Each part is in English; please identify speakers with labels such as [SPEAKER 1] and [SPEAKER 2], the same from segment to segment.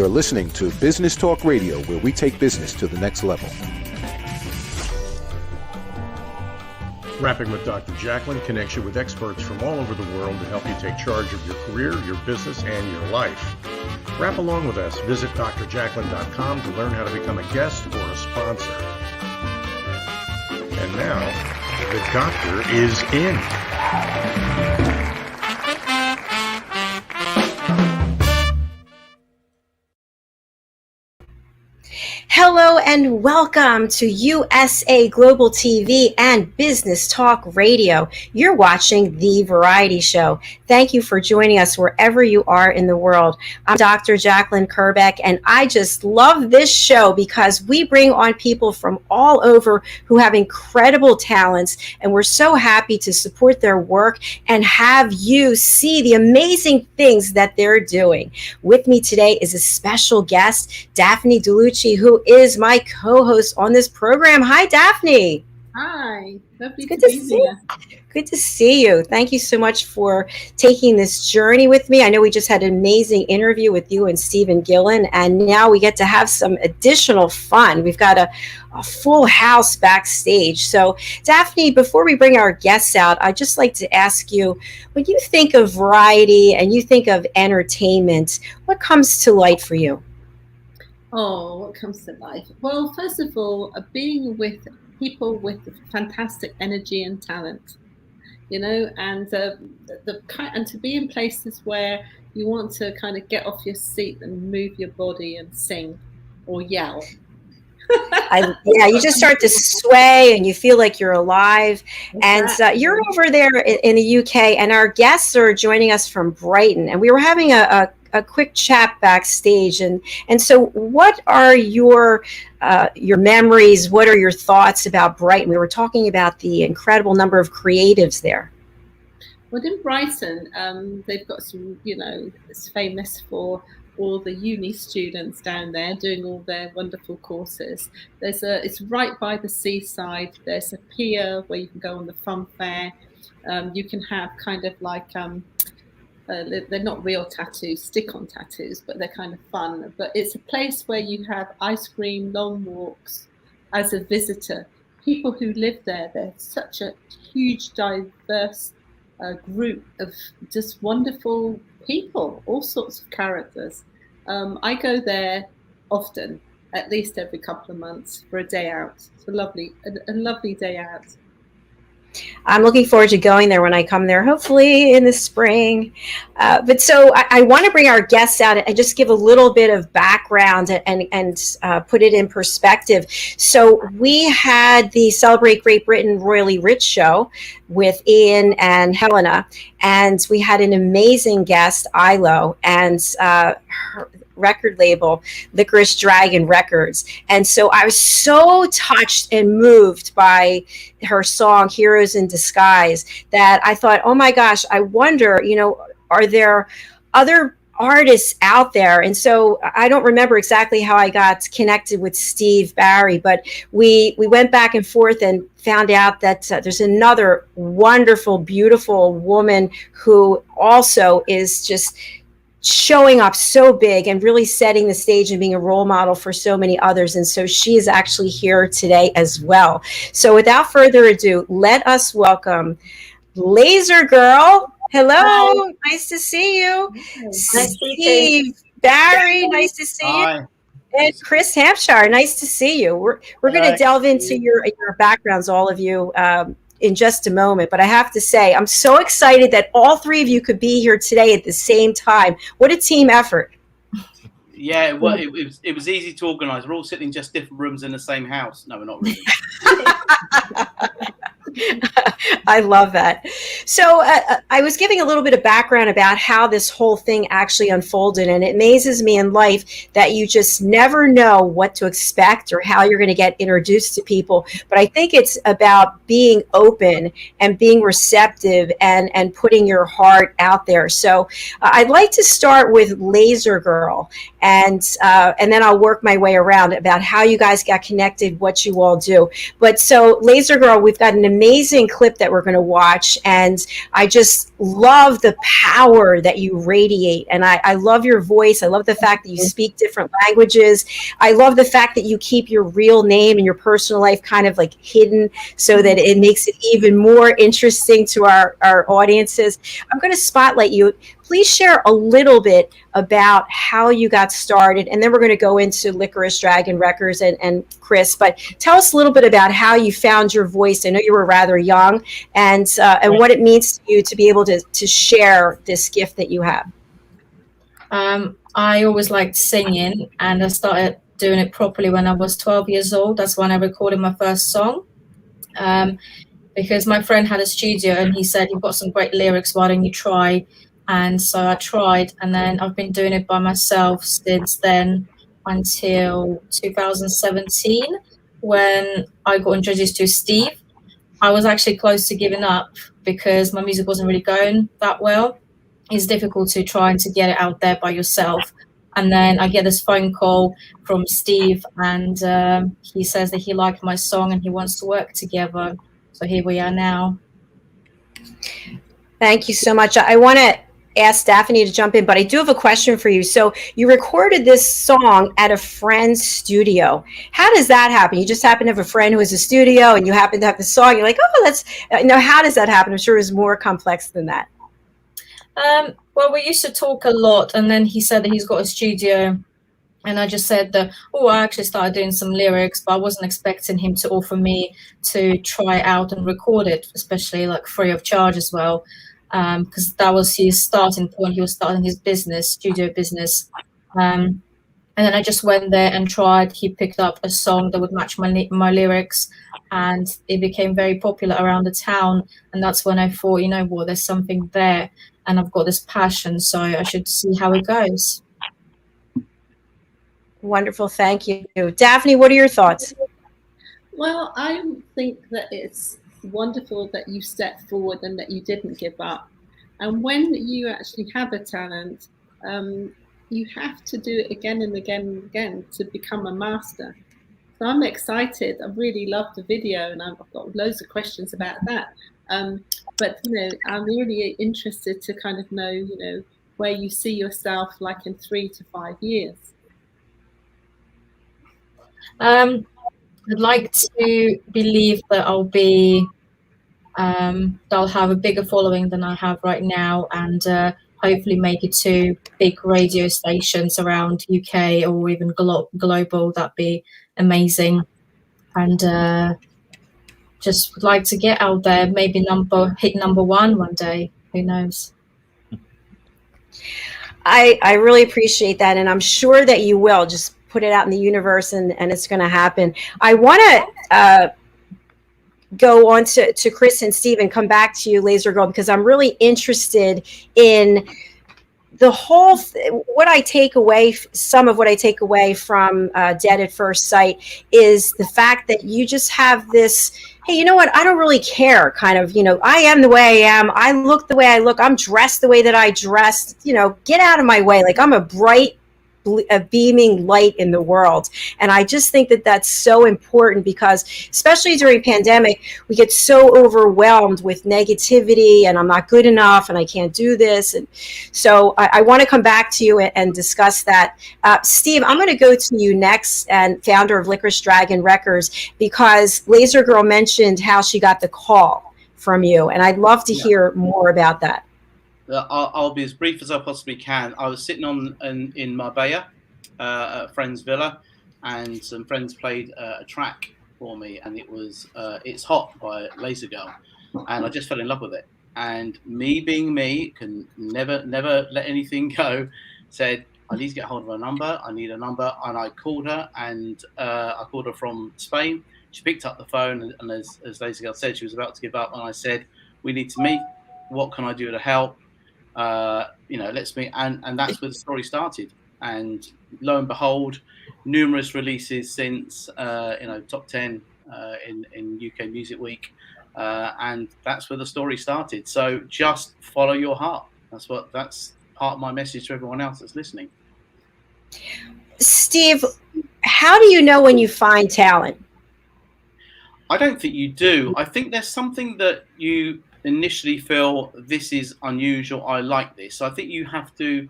[SPEAKER 1] You're listening to Business Talk Radio, where we take business to the next level. Rapping with Dr. Jacalyn connects you with experts from all over the world to help you take charge of your career, your business, and your life. Rap along with us. Visit drjacalyn.com to learn how to become a guest or a sponsor. And now, the doctor is in.
[SPEAKER 2] Hello and welcome to USA Global TV and Business Talk Radio. You're watching The Variety Show. Thank you for joining us wherever you are in the world. I'm Dr. Jacalyn Kerbeck, and I just love this show because we bring on people from all over who have incredible talents, and we're so happy to support their work and have you see the amazing things that they're doing. With me today is a special guest, Daphne Diluce, who is my co-host on this program. Hi, Daphne.
[SPEAKER 3] Hi. Lovely
[SPEAKER 2] Good to see you. Good to see you. Thank you so much for taking this journey with me. I know we just had an amazing interview with you and Steve Gillen, and now we get to have some additional fun. We've got a full house backstage. So, Daphne, before we bring our guests out, I'd just like to ask you, when you think of variety and you think of entertainment, what comes to light for you?
[SPEAKER 3] Oh, what comes to life? Well, first of all, being with people with fantastic energy and talent, you know, and and to be in places where you want to kind of get off your seat and move your body and sing or yell.
[SPEAKER 2] You just start to sway and you feel like you're alive. Exactly. And you're over there in the UK, and our guests are joining us from Brighton, and we were having a quick chat backstage, and so what are your memories? What are your thoughts about Brighton? We were talking about the incredible number of creatives there.
[SPEAKER 3] Well, in Brighton, they've got some, you know, it's famous for all the uni students down there doing all their wonderful courses. It's right by the seaside. There's a pier where you can go on the fun fair. You can have kind of like they're not real tattoos, stick-on tattoos, but they're kind of fun. But it's a place where you have ice cream, long walks as a visitor. People who live there, they're such a huge, diverse group of just wonderful people, all sorts of characters. I go there often, at least every couple of months for a day out. It's a lovely day out.
[SPEAKER 2] I'm looking forward to going there when I come there, hopefully in the spring. But so I want to bring our guests out and just give a little bit of background and put it in perspective. So we had the Celebrate Great Britain Royally Rich show with Ian and Helena, and we had an amazing guest, Ilo, and her record label, Liquorice Dragon Records. And so I was so touched and moved by her song Heroes in Disguise that I thought, oh my gosh, I wonder, you know, are there other artists out there? And so I don't remember exactly how I got connected with Steve Barrey, but we went back and forth and found out that there's another wonderful, beautiful woman who also is just showing up so big and really setting the stage and being a role model for so many others. And so she is actually here today as well. So without further ado, let us welcome LazerGirl. Hello. Hi. Nice to see you. Nice Steve Barrey. Nice to see you. And Chris Hampshire. Nice to see you. We're going to delve into your backgrounds, all of you, in just a moment, but I have to say, I'm so excited that all three of you could be here today at the same time. What a team effort.
[SPEAKER 4] Yeah, well, it was easy to organise. We're all sitting in just different rooms in the same house. No, we're not really.
[SPEAKER 2] I love that. So I was giving a little bit of background about how this whole thing actually unfolded, and it amazes me in life that you just never know what to expect or how you're going to get introduced to people. But I think it's about being open and being receptive and putting your heart out there. So I'd like to start with LazerGirl, and then I'll work my way around about how you guys got connected, what you all do. But so LazerGirl, we've got an amazing clip that we're going to watch, and and I just love the power that you radiate. And I love your voice. I love the fact that you speak different languages. I love the fact that you keep your real name and your personal life kind of like hidden so that it makes it even more interesting to our audiences. I'm going to spotlight you. Please share a little bit about how you got started, and then we're going to go into Liquorice Dragon Records and Chris. But tell us a little bit about how you found your voice. I know you were rather young, and what it means to you to be able to share this gift that you have.
[SPEAKER 5] I always liked singing, and I started doing it properly when I was 12 years old. That's when I recorded my first song. Because my friend had a studio and he said, "You've got some great lyrics, why don't you try?" And so I tried, and then I've been doing it by myself since then until 2017 when I got introduced to Steve. I was actually close to giving up because my music wasn't really going that well. It's difficult to try and to get it out there by yourself. And then I get this phone call from Steve, and he says that he liked my song and he wants to work together. So here we are now.
[SPEAKER 2] Thank you so much. I want to ask Daphne to jump in, but I do have a question for you. So you recorded this song at a friend's studio. How does that happen? You just happen to have a friend who has a studio and you happen to have the song. You're like, oh, that's, how does that happen? I'm sure it's more complex than that.
[SPEAKER 5] Well, we used to talk a lot, and then he said that he's got a studio. And I just said that, I actually started doing some lyrics, but I wasn't expecting him to offer me to try out and record it, especially like free of charge as well. Because that was his starting point. He was starting his business, studio business. And then I just went there and tried. He picked up a song that would match my lyrics, and it became very popular around the town. And that's when I thought, you know what, there's something there, and I've got this passion, so I should see how it goes.
[SPEAKER 2] Wonderful. Thank you. Daphne, what are your thoughts?
[SPEAKER 3] Well, I think that it's wonderful that you stepped forward and that you didn't give up. And when you actually have a talent, you have to do it again and again and again to become a master. So I'm excited. I really love the video, and I've got loads of questions about that. But I'm really interested to kind of know, where you see yourself like in 3 to 5 years.
[SPEAKER 5] I'd like to believe that I'll have a bigger following than I have right now, and hopefully make it to big radio stations around UK or even global. That'd be amazing. And just would like to get out there, maybe hit number one day. Who knows?
[SPEAKER 2] I really appreciate that, and I'm sure that you will. Just put it out in the universe, and it's going to happen. I want to go on to Chris and Steve and come back to you, LazerGirl, because I'm really interested in the whole some of what I take away from Dead at First Sight is the fact that you just have this, hey, you know what, I don't really care kind of, I am the way I am, I look the way I look, I'm dressed the way that I dressed, get out of my way, like I'm a bright, a beaming light in the world. And I just think that that's so important, because especially during pandemic, we get so overwhelmed with negativity and I'm not good enough and I can't do this. And so I want to come back to you and discuss that. Steve, I'm going to go to you next, and founder of Liquorice Dragon Records, because LazerGirl mentioned how she got the call from you, and I'd love to hear more about that.
[SPEAKER 4] I'll be as brief as I possibly can. I was sitting in Marbella at a friend's villa, and some friends played a track for me, and it was It's Hot by LazerGirl, and I just fell in love with it. And me being me, can never let anything go, said, I need to get hold of her number, I need a number, and I called her, and I called her from Spain. She picked up the phone, and as LazerGirl said, she was about to give up, and I said, we need to meet, what can I do to help? Let's meet, and that's where the story started. And lo and behold, numerous releases since, top 10 in UK Music Week, and that's where the story started. So just follow your heart. That's part of my message to everyone else that's listening.
[SPEAKER 2] Steve, how do you know when you find talent?
[SPEAKER 4] I don't think you do. I think there's something that you initially feel this is unusual, I like this. So I think you have to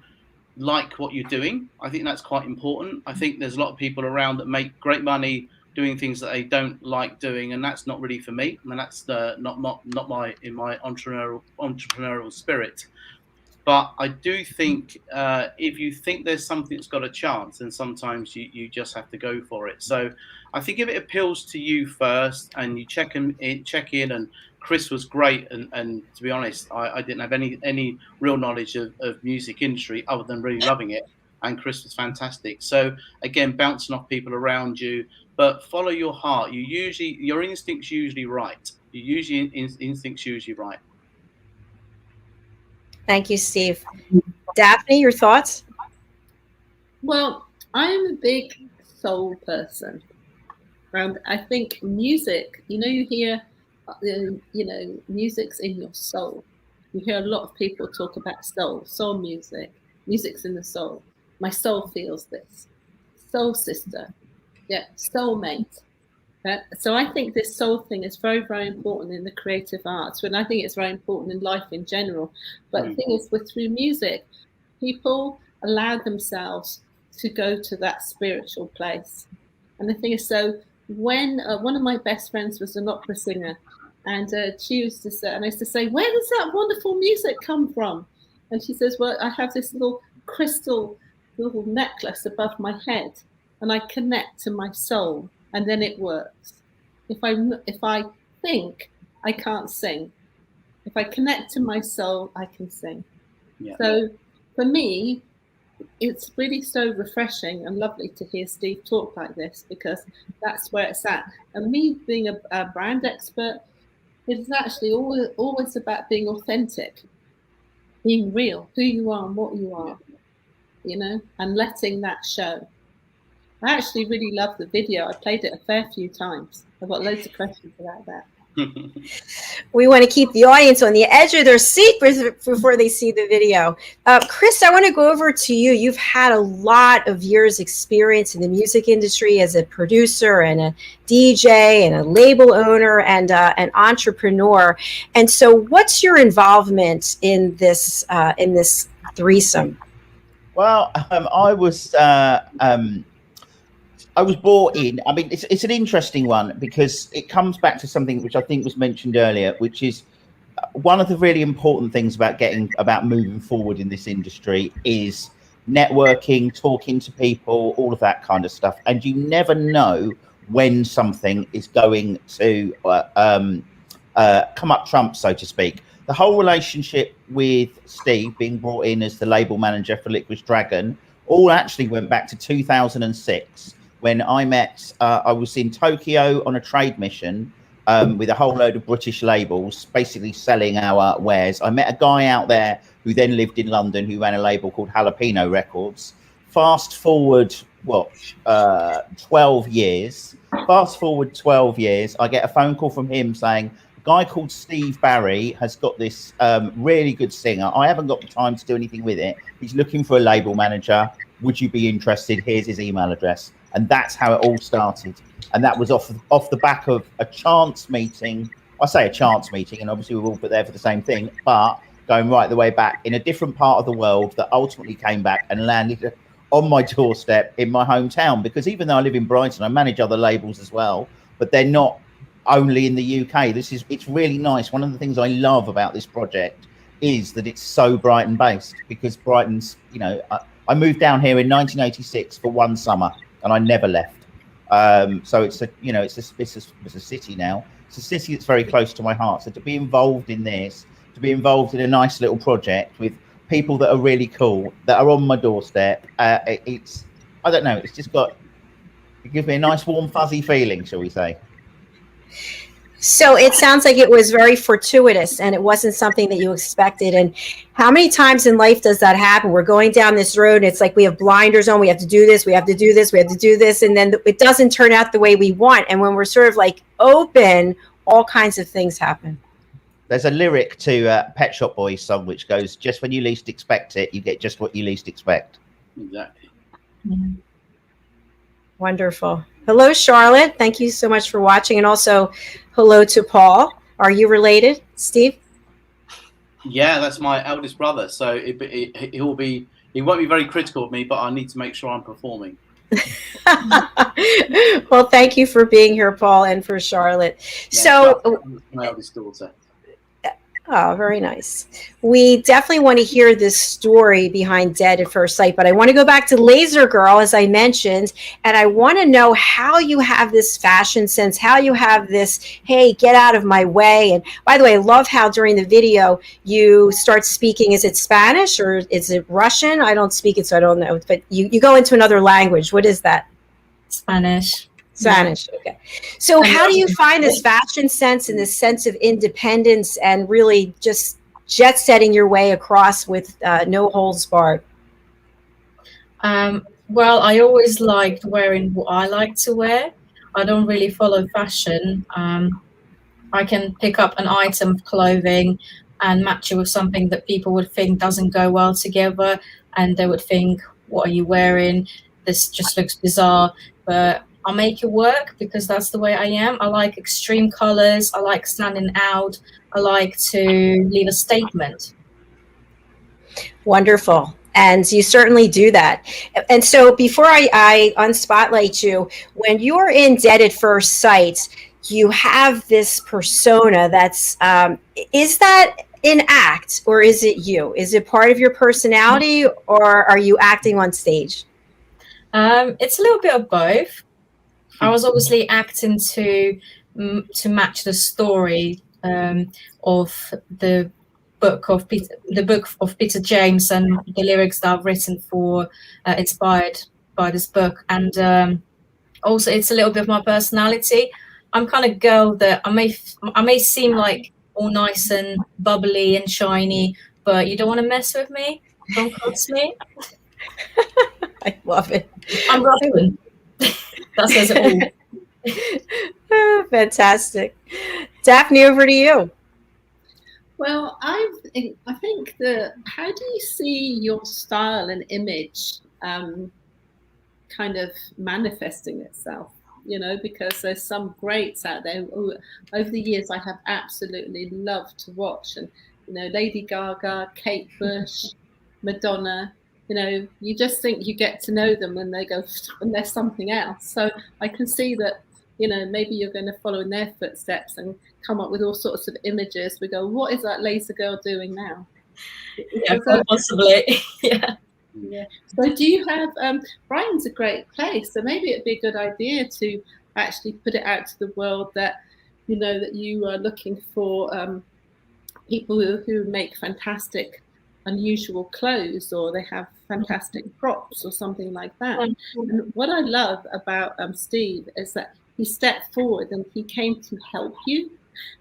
[SPEAKER 4] like what you're doing. I think that's quite important. I think there's a lot of people around that make great money doing things that they don't like doing, and that's not really for me. I mean, that's not my in my entrepreneurial spirit. But I do think if you think there's something that's got a chance, then sometimes you just have to go for it. So I think if it appeals to you first, and you check in, and Chris was great, and to be honest, I didn't have any real knowledge of music industry other than really loving it, and Chris was fantastic. So again, bouncing off people around you, but follow your heart. Your instinct's usually right. Instinct's usually right.
[SPEAKER 2] Thank you, Steve. Daphne, your thoughts?
[SPEAKER 3] Well, I'm a big soul person, and I think music, you hear, music's in your soul. You hear a lot of people talk about soul music. Music's in the soul. My soul feels this. Soul sister. Yeah, soulmate. So I think this soul thing is very, very important in the creative arts, and I think it's very important in life in general. But the thing is, through music, people allow themselves to go to that spiritual place. And the thing is, so when one of my best friends was an opera singer, and she used to say, and I used to say, where does that wonderful music come from? And she says, well, I have this little crystal little necklace above my head, and I connect to my soul, and then it works. If I think, I can't sing. If I connect to my soul, I can sing. Yeah. So for me, it's really so refreshing and lovely to hear Steve talk like this, because that's where it's at. And me being a brand expert, it's actually always about being authentic, being real, who you are and what you are, and letting that show. I actually really love the video. I played it a fair few times. I've got loads of questions about that.
[SPEAKER 2] We want to keep the audience on the edge of their seat before they see the video. Chris, I want to go over to you. You've had a lot of years experience in the music industry as a producer and a DJ and a label owner and an entrepreneur. And so what's your involvement in this threesome?
[SPEAKER 6] Well, I was brought in. I mean, it's an interesting one, because it comes back to something which I think was mentioned earlier, which is one of the really important things about moving forward in this industry is networking, talking to people, all of that kind of stuff. And you never know when something is going to come up trump, so to speak. The whole relationship with Steve being brought in as the label manager for Liquorice Dragon all actually went back to 2006. When I met, I was in Tokyo on a trade mission with a whole load of British labels, basically selling our wares. I met a guy out there who then lived in London, who ran a label called Jalapeno Records. Fast forward, 12 years. Fast forward 12 years, I get a phone call from him saying, a guy called Steve Barrey has got this really good singer. I haven't got the time to do anything with it. He's looking for a label manager. Would you be interested? Here's his email address. And that's how it all started. And that was off the back of a chance meeting. I say a chance meeting, and obviously we were all put there for the same thing, but going right the way back in a different part of the world that ultimately came back and landed on my doorstep in my hometown. Because even though I live in Brighton, I manage other labels as well, but they're not only in the UK. It's really nice. One of the things I love about this project is that it's so Brighton based, because Brighton's, I moved down here in 1986 for one summer, and I never left. So it's a city now. It's a city that's very close to my heart. So to be involved in this, to be involved in a nice little project with people that are really cool, that are on my doorstep, I don't know, it gives me a nice warm fuzzy feeling, shall we say.
[SPEAKER 2] So it sounds like it was very fortuitous, and it wasn't something that you expected. And how many times in life does that happen? We're going down this road, and it's like we have blinders on. We have to do this. We have to do this. We have to do this. And then it doesn't turn out the way we want. And when we're sort of like open, all kinds of things happen.
[SPEAKER 6] There's a lyric to Pet Shop Boys song which goes, just when you least expect it, you get just what you least expect.
[SPEAKER 4] Exactly.
[SPEAKER 2] Yeah. Wonderful. Hello, Charlotte. Thank you so much for watching. And also hello to Paul. Are you related, Steve?
[SPEAKER 4] Yeah, that's my eldest brother. So he won't be very critical of me, but I need to make sure I'm performing.
[SPEAKER 2] Well, thank you for being here, Paul, and for Charlotte.
[SPEAKER 4] Yeah,
[SPEAKER 2] So,
[SPEAKER 4] my eldest daughter.
[SPEAKER 2] oh, very nice. We definitely want to hear this story behind Dead at First Sight, but I want to go back to LazerGirl, as I mentioned, and I want to know how you have this fashion sense, how you have this, hey, get out of my way. And by the way, I love how during the video you start speaking, is it Spanish or is it Russian? I don't speak it, so I don't know, but you go into another language. What is that?
[SPEAKER 5] Spanish.
[SPEAKER 2] Spanish. Okay. So how do you find this fashion sense and this sense of independence and really just jet setting your way across with no holds barred?
[SPEAKER 5] Well, I always liked wearing what I like to wear. I don't really follow fashion. I can pick up an item of clothing and match it with something that people would think doesn't go well together, and they would think, what are you wearing? This just looks bizarre. But I'll make it work because that's the way I am. I like extreme colors. I like standing out. I like to leave a statement.
[SPEAKER 2] Wonderful. And you certainly do that. And so before I unspotlight you, when you're in Dead at First Sight, you have this persona that's, is that an act or is it you? Is it part of your personality or are you acting on stage?
[SPEAKER 5] It's a little bit of both. I was obviously acting to match the story of the book of Peter James and the lyrics that I've written for, inspired by this book. And also, it's a little bit of my personality. I'm kind of girl that I may seem like all nice and bubbly and shiny, but you don't want to mess with me. Don't cross me.
[SPEAKER 2] I love it.
[SPEAKER 5] I'm Russian. That says it all.
[SPEAKER 2] Fantastic. Daphne, over to you.
[SPEAKER 3] Well, I think that how do you see your style and image kind of manifesting itself? You know, because there's some greats out there who, over the years, I have absolutely loved to watch, and you know, Lady Gaga, Kate Bush, Madonna. You know, you just think you get to know them when they go and they're something else. So I can see that, you know, maybe you're going to follow in their footsteps and come up with all sorts of images. We go, what is that LazerGirl doing now?
[SPEAKER 5] Yeah, possibly. Yeah.
[SPEAKER 3] Yeah. So do you have, Brighton's a great place, so maybe it'd be a good idea to actually put it out to the world that, you know, that you are looking for people who make fantastic unusual clothes, or they have fantastic props or something like that. And what I love about Steve is that he stepped forward and he came to help you.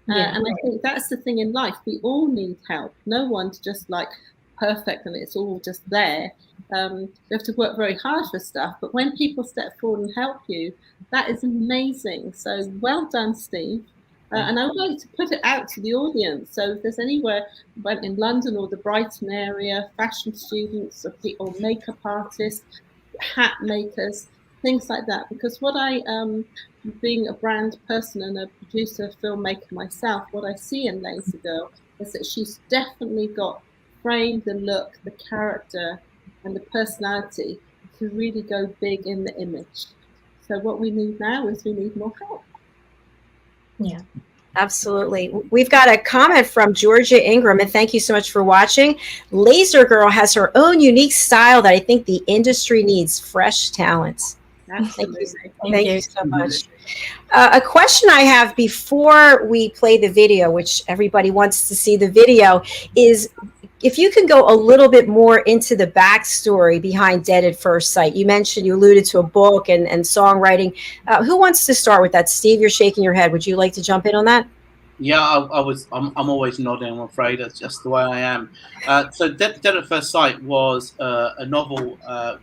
[SPEAKER 3] And I think that's the thing in life. We all need help. No one's just like perfect and it's all just there. You have to work very hard for stuff. But when people step forward and help you, that is amazing. So well done, Steve. And I would like to put it out to the audience. So if there's anywhere in London or the Brighton area, fashion students or makeup artists, hat makers, things like that. Because what I, being a brand person and a producer, filmmaker myself, what I see in LazerGirl is that she's definitely got framed the look, the character, and the personality to really go big in the image. So what we need now is we need more help.
[SPEAKER 2] Yeah, absolutely. We've got a comment from Georgia Ingram, and thank you so much for watching. LazerGirl has her own unique style that I think the industry needs, fresh talents.
[SPEAKER 3] Absolutely.
[SPEAKER 2] Thank you so much. A question I have before we play the video, which everybody wants to see the video, is if you can go a little bit more into the backstory behind Dead at First Sight. You mentioned, you alluded to a book and songwriting. Who wants to start with that? Steve, you're shaking your head. Would you like to jump in on that?
[SPEAKER 4] Yeah, I'm always nodding, I'm afraid. That's just the way I am. So Dead at First Sight was a novel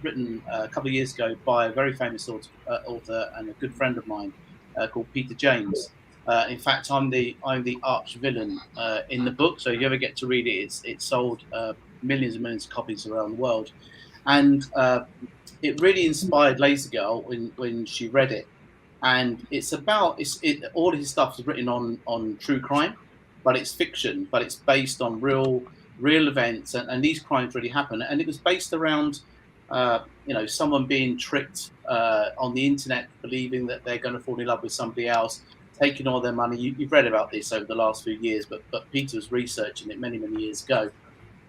[SPEAKER 4] written a couple of years ago by a very famous author and a good friend of mine called Peter James. In fact, I'm the arch villain in the book. So if you ever get to read it, it's sold millions and millions of copies around the world. And it really inspired LazerGirl when she read it. And it's about all his stuff is written on true crime, but it's fiction, but it's based on real events, and these crimes really happen. And it was based around someone being tricked on the internet, believing that they're going to fall in love with somebody else, taking all their money. You've read about this over the last few years, but Peter was researching it many years ago,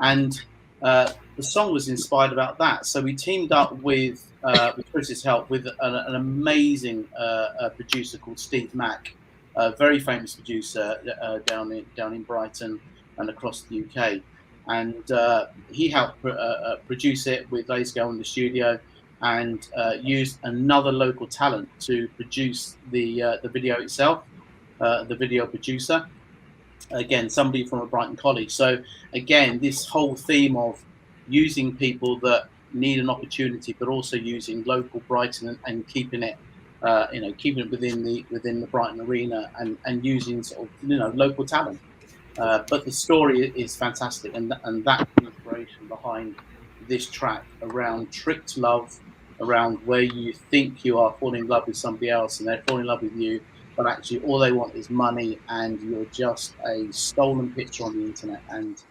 [SPEAKER 4] and the song was inspired about that. So we teamed up with Chris's help, with an amazing producer called Steve Mack, a very famous producer down in Brighton and across the UK. And he helped produce it with LazerGirl in the studio, and used another local talent to produce the video itself, the video producer. Again, somebody from a Brighton college. So again, this whole theme of using people that need an opportunity, but also using local Brighton and keeping it, keeping it within the Brighton arena, and using sort of local talent. But the story is fantastic, and that inspiration behind this track around tricked love, around where you think you are falling in love with somebody else and they're falling in love with you, but actually all they want is money, and you're just a stolen picture on the internet. And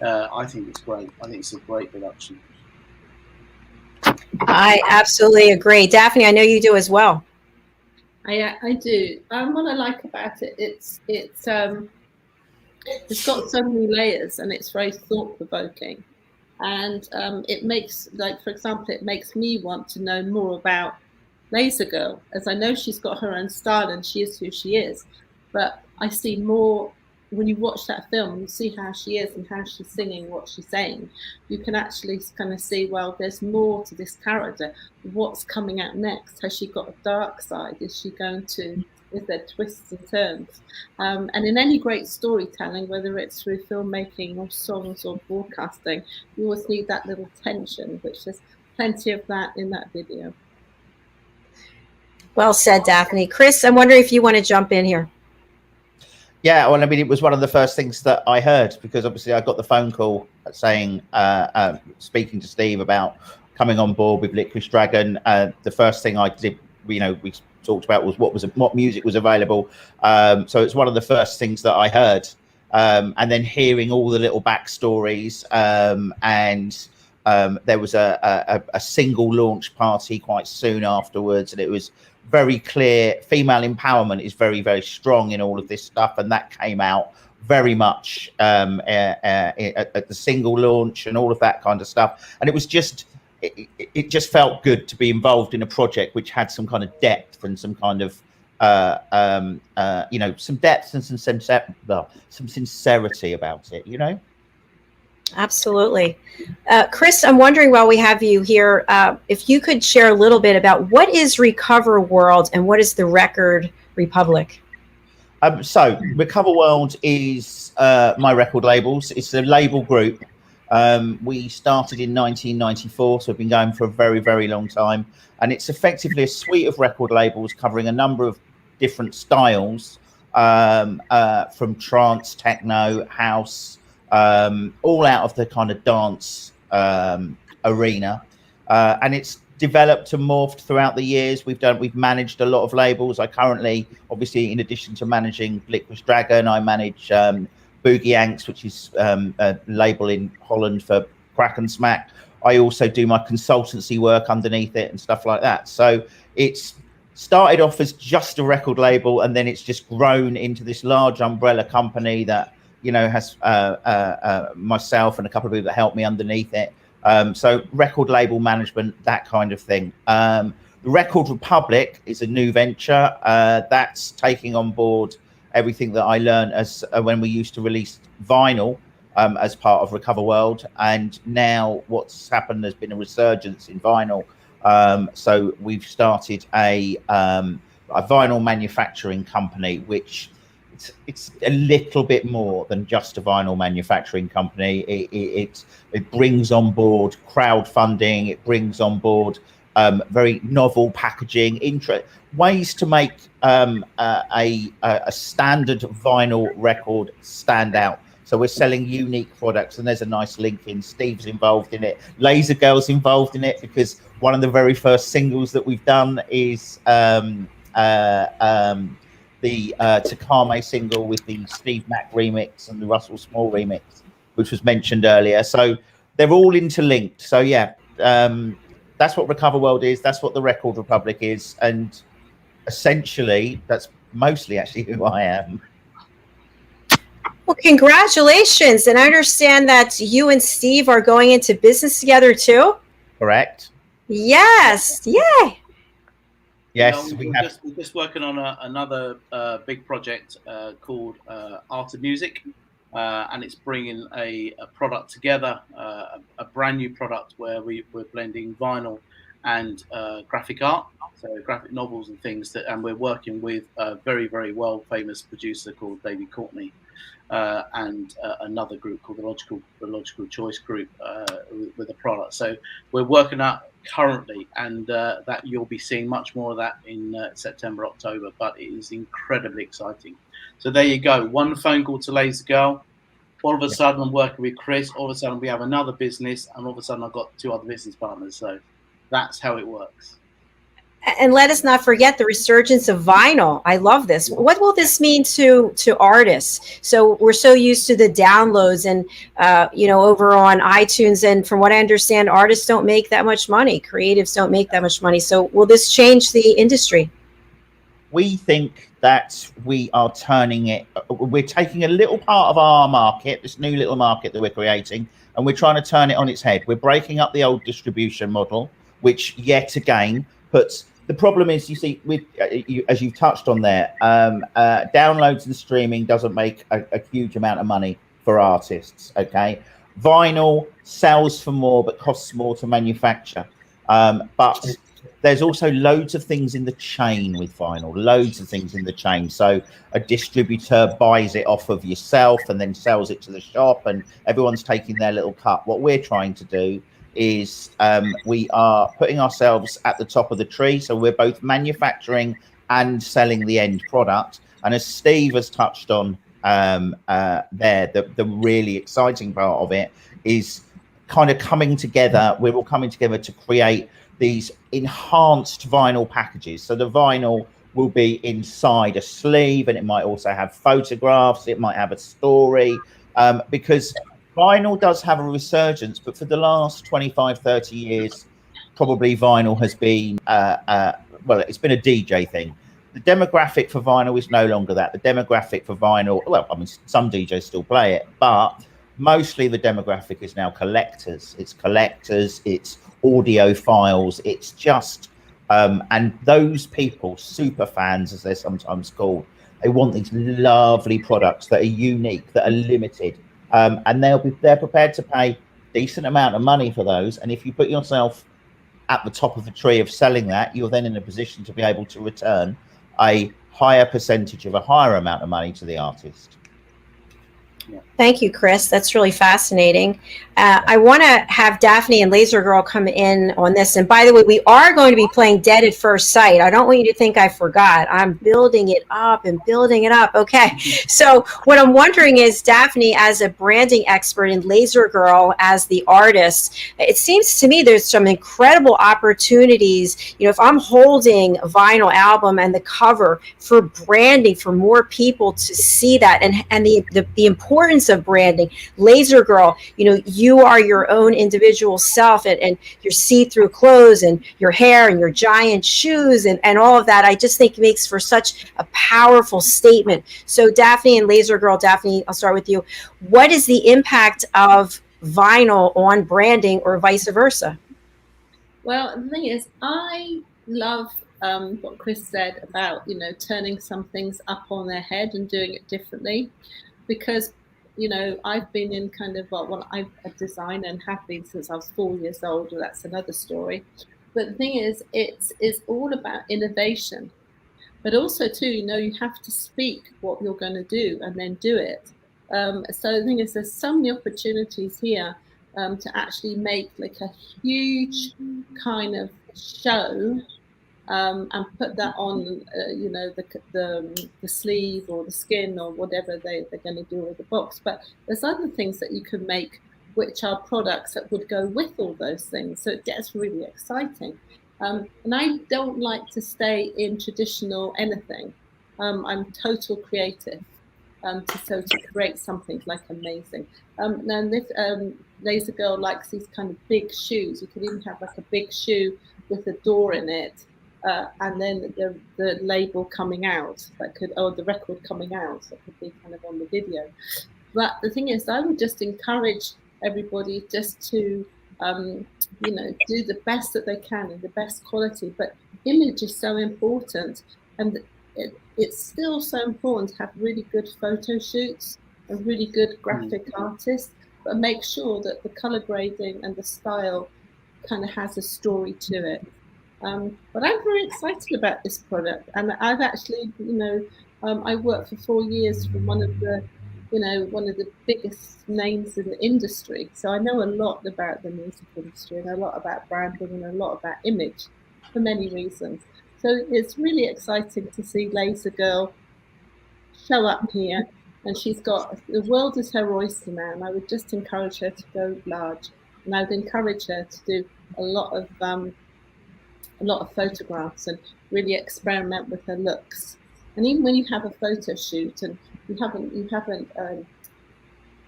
[SPEAKER 4] I think it's great. I think it's a great production.
[SPEAKER 2] I absolutely agree. Daphne, I know you do as well.
[SPEAKER 3] I do. What I like about it, it's got so many layers, and it's very thought-provoking. And it makes, like, for example, it makes me want to know more about LazerGirl, as I know she's got her own style and she is who she is. But I see more when you watch that film, you see how she is and how she's singing, what she's saying. You can actually kind of see, well, there's more to this character. What's coming out next? Has she got a dark side? Is she going to... Is there twists and turns? And in any great storytelling, whether it's through filmmaking or songs or broadcasting, you always need that little tension, which there's plenty of that in that video.
[SPEAKER 2] Well said, Daphne. Chris, I'm wondering if you want to jump in here.
[SPEAKER 6] Yeah, well, I mean, it was one of the first things that I heard, because obviously I got the phone call saying, speaking to Steve about coming on board with Liquorice Dragon. The first thing I did, we talked about was what music was available. So it's one of the first things that I heard, and then hearing all the little backstories, and there was a single launch party quite soon afterwards, and it was very clear female empowerment is very, very strong in all of this stuff, and that came out very much at the single launch and all of that kind of stuff. And it was just it just felt good to be involved in a project which had some kind of depth and some kind of some depth and some sincerity about it,
[SPEAKER 2] Absolutely. Chris, I'm wondering, while we have you here, if you could share a little bit about what is Recover World and what is the Record Republic?
[SPEAKER 6] So Recover World is my record labels. It's a label group. We started in 1994, so we've been going for a very, very long time. And it's effectively a suite of record labels covering a number of different styles, from trance, techno, house, all out of the kind of dance arena. And it's developed and morphed throughout the years. We've managed a lot of labels. I currently, obviously, in addition to managing Liquorice Dragon, I manage Boogie Yanks, which is a label in Holland for crack and smack. I also do my consultancy work underneath it and stuff like that. So it's started off as just a record label, and then it's just grown into this large umbrella company that has myself and a couple of people that help me underneath it. So record label management, that kind of thing. The Record Republic is a new venture that's taking on board everything that I learned as when we used to release vinyl as part of Recover World, and now what's happened, there's been a resurgence in vinyl. So we've started a vinyl manufacturing company, which it's a little bit more than just a vinyl manufacturing company. It brings on board crowdfunding. It brings on board very novel packaging, ways to make a standard vinyl record stand out. So we're selling unique products, and there's a nice link in. Steve's involved in it. LazerGirl's involved in it, because one of the very first singles that we've done is the the Takame single with the Steve Mac remix and the Russell Small remix, which was mentioned earlier. So they're all interlinked. So yeah, that's what Recover World is. That's what the Record Republic is. And essentially, that's mostly actually who I am.
[SPEAKER 2] Well, congratulations. And I understand that you and Steve are going into business together too?
[SPEAKER 6] Correct.
[SPEAKER 2] Yes. Yay.
[SPEAKER 6] Yes,
[SPEAKER 4] we're just working on another big project called Art of Music. And it's bringing a product together, a brand new product where we're blending vinyl and graphic art, so graphic novels and things. And we're working with a very, very well famous producer called David Courtney and another group called the Logical Choice Group with a product. So we're working out currently, and that you'll be seeing much more of that in September, October. But it is incredibly exciting. So there you go. One phone call to LazerGirl. All of a sudden, I'm working with Chris. All of a sudden, we have another business, and all of a sudden, I've got 2 other business partners. So that's how it works.
[SPEAKER 2] And let us not forget the resurgence of vinyl. I love this. What will this mean to artists? So we're so used to the downloads and, over on iTunes. And from what I understand, artists don't make that much money. Creatives don't make that much money. So will this change the industry?
[SPEAKER 6] We think that we are turning it, we're taking a little part of our market, this new little market that we're creating, and we're trying to turn it on its head. We're breaking up the old distribution model, which yet again puts, the problem is, you see, with as you've touched on there, downloads and streaming doesn't make a huge amount of money for artists, okay? Vinyl sells for more, but costs more to manufacture. But there's also loads of things in the chain with vinyl, loads of things in the chain. So a distributor buys it off of yourself and then sells it to the shop, and everyone's taking their little cut. What we're trying to do is we are putting ourselves at the top of the tree. So we're both manufacturing and selling the end product. And as Steve has touched on the really exciting part of it is kind of coming together. We're all coming together to create these enhanced vinyl packages. So the vinyl will be inside a sleeve, and it might also have photographs, it might have a story, because vinyl does have a resurgence, but for the last 25, 30 years, probably vinyl has been, well, it's been a DJ thing. The demographic for vinyl is no longer that. The demographic for vinyl, well, I mean, some DJs still play it, but mostly the demographic is now collectors. It's collectors, it's audiophiles, it's just, and those people, super fans, as they're sometimes called, they want these lovely products that are unique, that are limited, and they're prepared to pay decent amount of money for those. And if you put yourself at the top of the tree of selling that, you're then in a position to be able to return a higher percentage of a higher amount of money to the artist.
[SPEAKER 2] Thank you, Chris. That's really fascinating. I want to have Daphne and LazerGirl come in on this. And by the way, we are going to be playing Dead at First Sight. I don't want you to think I forgot. I'm building it up and building it up. Okay. So what I'm wondering is, Daphne, as a branding expert, and LazerGirl as the artist, it seems to me there's some incredible opportunities. You know, if I'm holding a vinyl album and the cover for branding, for more people to see that, and the importance of branding. LazerGirl, you know, you are your own individual self, and your see-through clothes and your hair and your giant shoes and all of that, I just think makes for such a powerful statement. So Daphne and LazerGirl, Daphne, I'll start with you. What is the impact of vinyl on branding, or vice versa?
[SPEAKER 3] Well, the thing is, I love what Chris said about, you know, turning some things up on their head and doing it differently, because, you know, I've been in kind of, well, I'm a designer and have been since I was 4 years old. Well, that's another story. But the thing is, it's all about innovation. But also, too, you know, you have to speak what you're going to do and then do it. So the thing is, there's so many opportunities here to actually make like a huge kind of show and put that on, you know, the sleeve or the skin or whatever they're going to do with the box. But there's other things that you can make, which are products that would go with all those things. So it gets really exciting. And I don't like to stay in traditional anything. I'm total creative. To create something like amazing. Now this LazerGirl likes these kind of big shoes. You could even have like a big shoe with a door in it, and then the label coming out, or the record coming out, that could be kind of on the video. But the thing is, I would just encourage everybody just to do the best that they can in the best quality. But image is so important, and it's still so important to have really good photo shoots and really good graphic artists, but make sure that the color grading and the style kind of has a story to it. But I'm very excited about this product, and I've actually, I worked for 4 years for one of the biggest names in the industry, so I know a lot about the music industry and a lot about branding and a lot about image for many reasons. So it's really exciting to see LazerGirl show up here, and she's got, the world is her oyster now, and I would just encourage her to go large, and I would encourage her to do a lot of photographs and really experiment with her looks. And even when you have a photo shoot and you haven't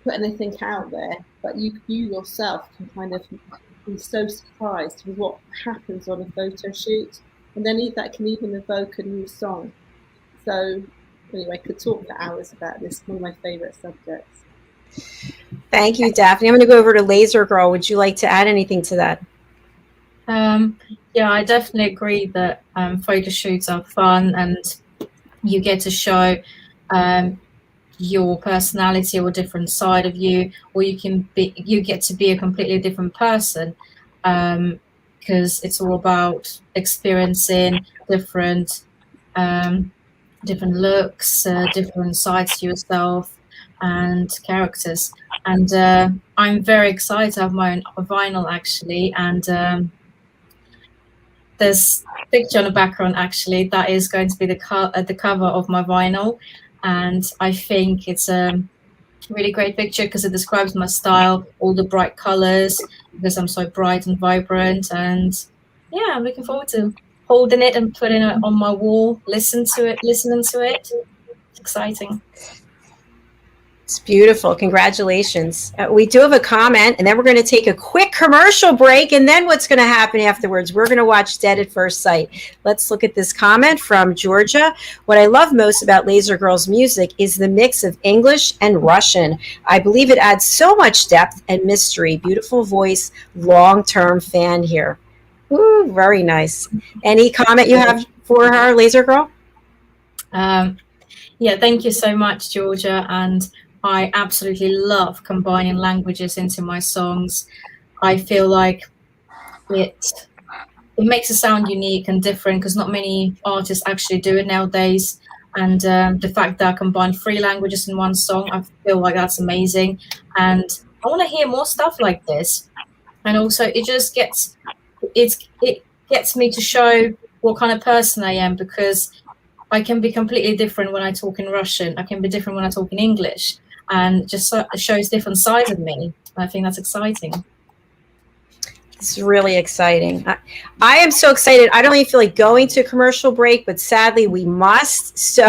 [SPEAKER 3] put anything out there, but you yourself can kind of be so surprised with what happens on a photo shoot. And then that can even evoke a new song. So anyway, I could talk for hours about this, one of my favorite subjects.
[SPEAKER 2] Thank you, Daphne. I'm going to go over to LazerGirl. Would you like to add anything to that?
[SPEAKER 5] Yeah, I definitely agree that photo shoots are fun, and you get to show your personality or a different side of you, or you get to be a completely different person. Because it's all about experiencing different looks, different sides to yourself and characters. And I'm very excited to have my own vinyl, actually. And there's a picture on the background, actually, that is going to be the cover of my vinyl. And I think it's a really great picture because it describes my style, all the bright colors, because I'm so bright and vibrant. And yeah, I'm looking forward to holding it and putting it on my wall, listening to it. It's exciting.
[SPEAKER 2] It's beautiful. Congratulations. We do have a comment, and then we're going to take a quick commercial break. And then what's going to happen afterwards? We're going to watch Dead at First Sight. Let's look at this comment from Georgia. What I love most about LazerGirl's music is the mix of English and Russian. I believe it adds so much depth and mystery. Beautiful voice, long-term fan here. Ooh, very nice. Any comment you have for her, LazerGirl?
[SPEAKER 5] Yeah, thank you so much, Georgia. And I absolutely love combining languages into my songs. I feel like it makes it sound unique and different because not many artists actually do it nowadays. And the fact that I combine 3 languages in one song, I feel like that's amazing. And I want to hear more stuff like this. And also, it gets me to show what kind of person I am, because I can be completely different when I talk in Russian. I can be different when I talk in English, and just shows different sides of me. I think that's exciting.
[SPEAKER 2] It's really exciting. I am so excited. I don't even feel like going to a commercial break, but sadly we must. So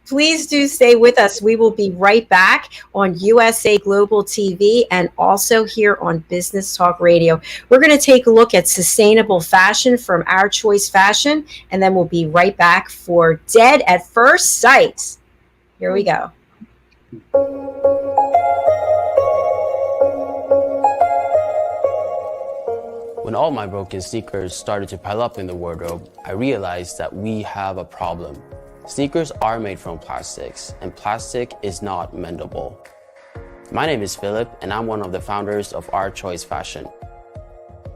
[SPEAKER 2] please do stay with us. We will be right back on USA Global TV and also here on Business Talk Radio. We're going to take a look at sustainable fashion from Our Choice Fashion, and then we'll be right back for Dead at First Sight. Here we go.
[SPEAKER 7] When all my broken sneakers started to pile up in the wardrobe, I realized that we have a problem. Sneakers are made from plastics, and plastic is not mendable. My name is Philip, and I'm one of the founders of Our Choice Fashion.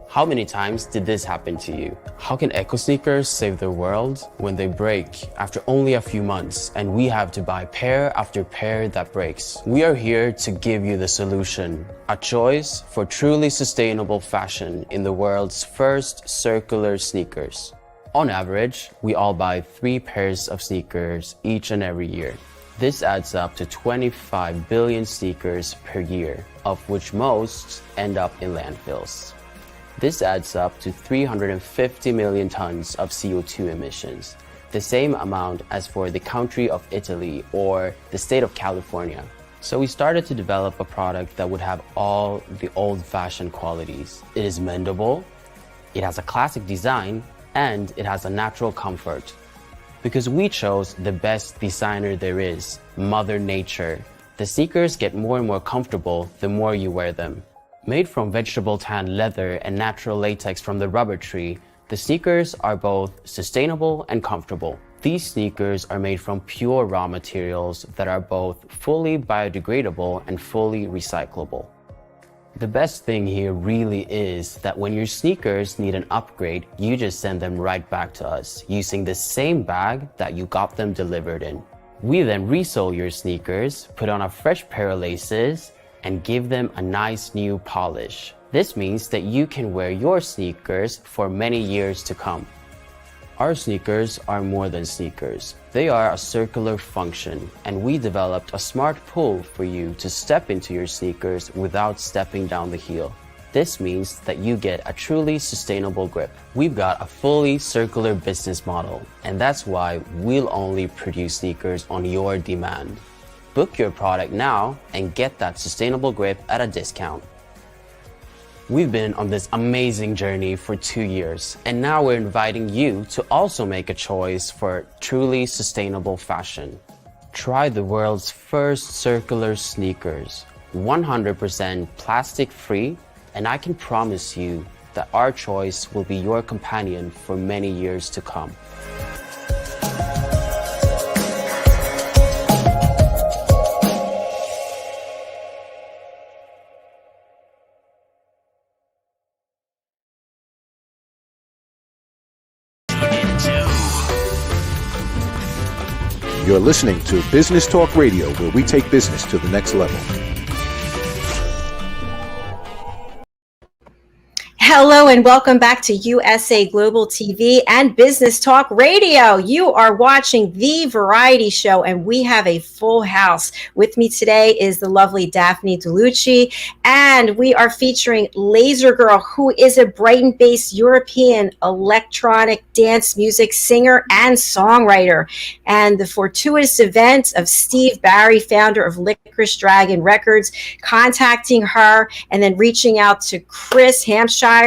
[SPEAKER 7] How many times did this happen to you? How can eco sneakers save the world when they break after only a few months and we have to buy pair after pair that breaks? We are here to give you the solution, a choice for truly sustainable fashion in the world's first circular sneakers. On average, we all buy 3 pairs of sneakers each and every year. This adds up to 25 billion sneakers per year, of which most end up in landfills. This adds up to 350 million tons of CO2 emissions. the same amount as for the country of Italy or the state of California. So we started to develop a product that would have all the old-fashioned qualities. It is mendable, it has a classic design, and it has a natural comfort. Because we chose the best designer there is, Mother Nature. The sneakers get more and more comfortable the more you wear them. Made from vegetable tan leather and natural latex from the rubber tree, the sneakers are both sustainable and comfortable. These sneakers are made from pure raw materials that are both fully biodegradable and fully recyclable. The best thing here really is that when your sneakers need an upgrade, you just send them right back to us using the same bag that you got them delivered in. We then resole your sneakers, put on a fresh pair of laces, and give them a nice new polish. This means that you can wear your sneakers for many years to come. Our sneakers are more than sneakers. They are a circular function, and we developed a smart pull for you to step into your sneakers without stepping down the heel. This means that you get a truly sustainable grip. We've got a fully circular business model, and that's why we'll only produce sneakers on your demand. Book your product now and get that sustainable grip at a discount. We've been on this amazing journey for 2 years, and now we're inviting you to also make a choice for truly sustainable fashion. Try the world's first circular sneakers, 100% plastic free, and I can promise you that our choice will be your companion for many years to come.
[SPEAKER 1] You're listening to Business Talk Radio, where we take business to the next level.
[SPEAKER 2] Hello and welcome back to USA Global TV and Business Talk Radio. You are watching The Variety Show, and we have a full house. With me today is the lovely Daphne Diluce, and we are featuring LazerGirl, who is a Brighton-based European electronic dance music singer and songwriter. And the fortuitous event of Steve Barrey, founder of Liquorice Dragon Records, contacting her and then reaching out to Chris Hampshire,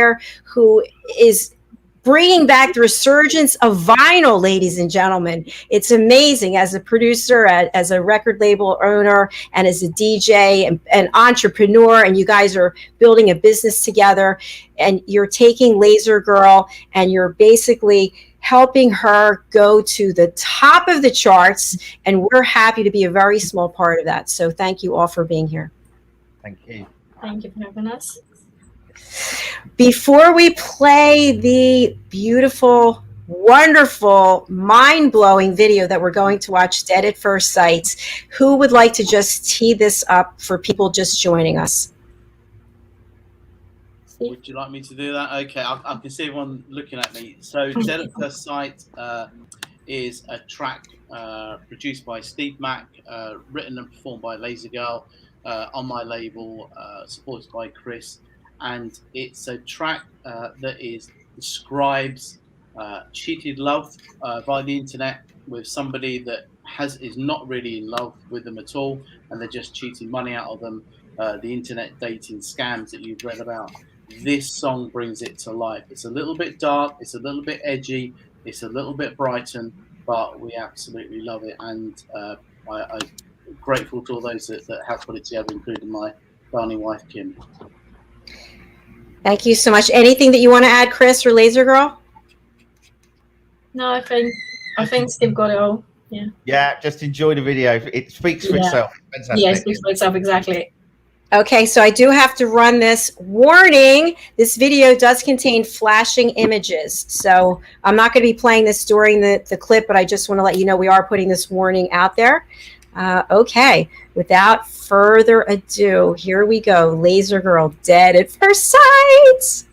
[SPEAKER 2] who is bringing back the resurgence of vinyl, ladies and gentlemen. It's amazing. As a producer, as a record label owner, and as a DJ and an entrepreneur, and you guys are building a business together, and you're taking LazerGirl and you're basically helping her go to the top of the charts, and we're happy to be a very small part of that. So thank you all for being here.
[SPEAKER 6] Thank you.
[SPEAKER 5] Thank you for having us.
[SPEAKER 2] Before we play the beautiful, wonderful, mind-blowing video that we're going to watch, Dead at First Sight, who would like to just tee this up for people just joining us?
[SPEAKER 4] Would you like me to do that? Okay, I can see everyone looking at me. So Dead at First Sight is a track produced by Steve Mac, written and performed by LazerGirl, on my label, supported by Chris. And it's a track that describes cheated love via the internet with somebody that is not really in love with them at all, and they're just cheating money out of them. The internet dating scams that you've read about. This song brings it to life. It's a little bit dark, it's a little bit edgy, it's a little bit Brighton, but we absolutely love it. And I'm grateful to all those that have put it together, including my darling wife, Kim.
[SPEAKER 2] Thank you so much. Anything that you want to add, Chris or LazerGirl?
[SPEAKER 5] No, I think Steve got it all. Yeah.
[SPEAKER 6] Yeah, just enjoy the video. It speaks for itself. Fantastic.
[SPEAKER 5] Yeah, it speaks for itself, exactly.
[SPEAKER 2] Okay, so I do have to run this warning. This video does contain flashing images. So I'm not going to be playing this during the clip, but I just want to let you know we are putting this warning out there. Okay, without further ado, here we go. LazerGirl, Dead at First Sight.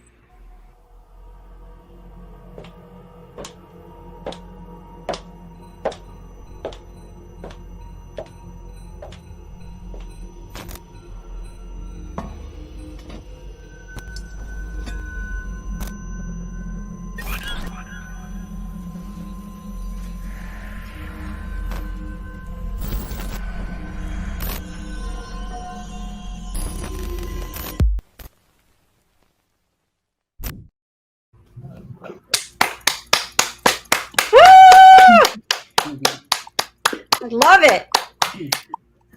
[SPEAKER 2] love it.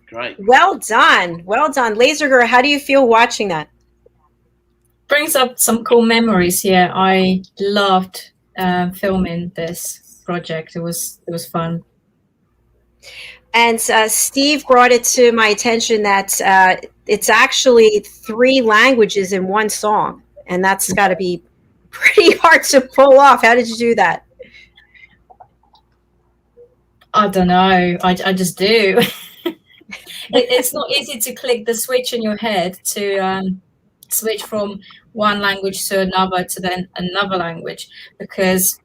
[SPEAKER 4] Great.
[SPEAKER 2] Well done. Well done. LazerGirl, how do you feel watching that?
[SPEAKER 5] Brings up some cool memories here. I loved filming this project. It was fun.
[SPEAKER 2] And Steve brought it to my attention that it's actually 3 languages in one song. And that's got to be pretty hard to pull off. How did you do that?
[SPEAKER 5] I don't know. I just do. It's not easy to click the switch in your head to switch from one language to another to then another language, because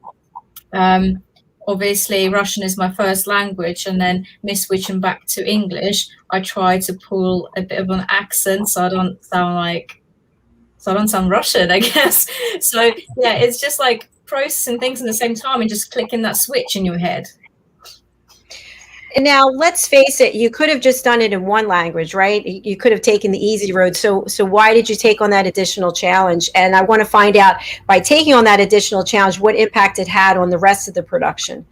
[SPEAKER 5] obviously Russian is my first language, and then me switching back to English, I try to pull a bit of an accent so I don't sound Russian, I guess. So yeah, it's just like processing things at the same time and just clicking that switch in your head.
[SPEAKER 2] And now, let's face it, you could have just done it in one language, right? You could have taken the easy road. So why did you take on that additional challenge? And I want to find out, by taking on that additional challenge, what impact it had on the rest of the production.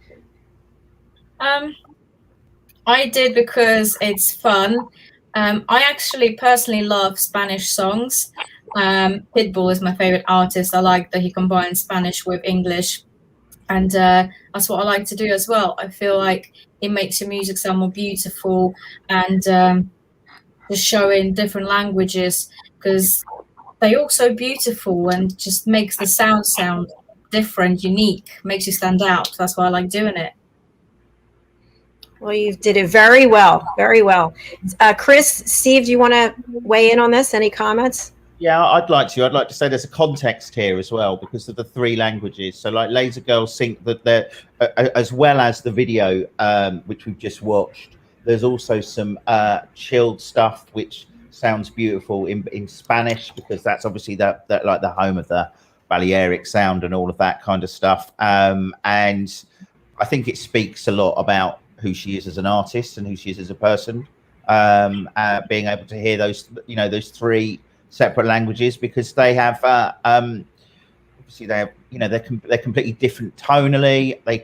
[SPEAKER 5] I did because it's fun. I actually personally love Spanish songs. Pitbull is my favorite artist. I like that he combines Spanish with English. And that's what I like to do as well. I feel like it makes your music sound more beautiful, and just showing different languages, because they're all so beautiful and just makes the sound different, unique, makes you stand out. That's why I like doing it.
[SPEAKER 2] Well, you did it very well, very well. Chris, Steve, do you want to weigh in on this? Any comments?
[SPEAKER 6] Yeah, I'd like to say there's a context here as well because of the 3 languages. So like LazerGirl sync that they're as well as the video, which we've just watched. There's also some chilled stuff which sounds beautiful in Spanish, because that's obviously that like the home of the Balearic sound and all of that kind of stuff. And I think it speaks a lot about who she is as an artist and who she is as a person. Being able to hear those 3 separate languages, because they have obviously they have, they're completely different tonally. They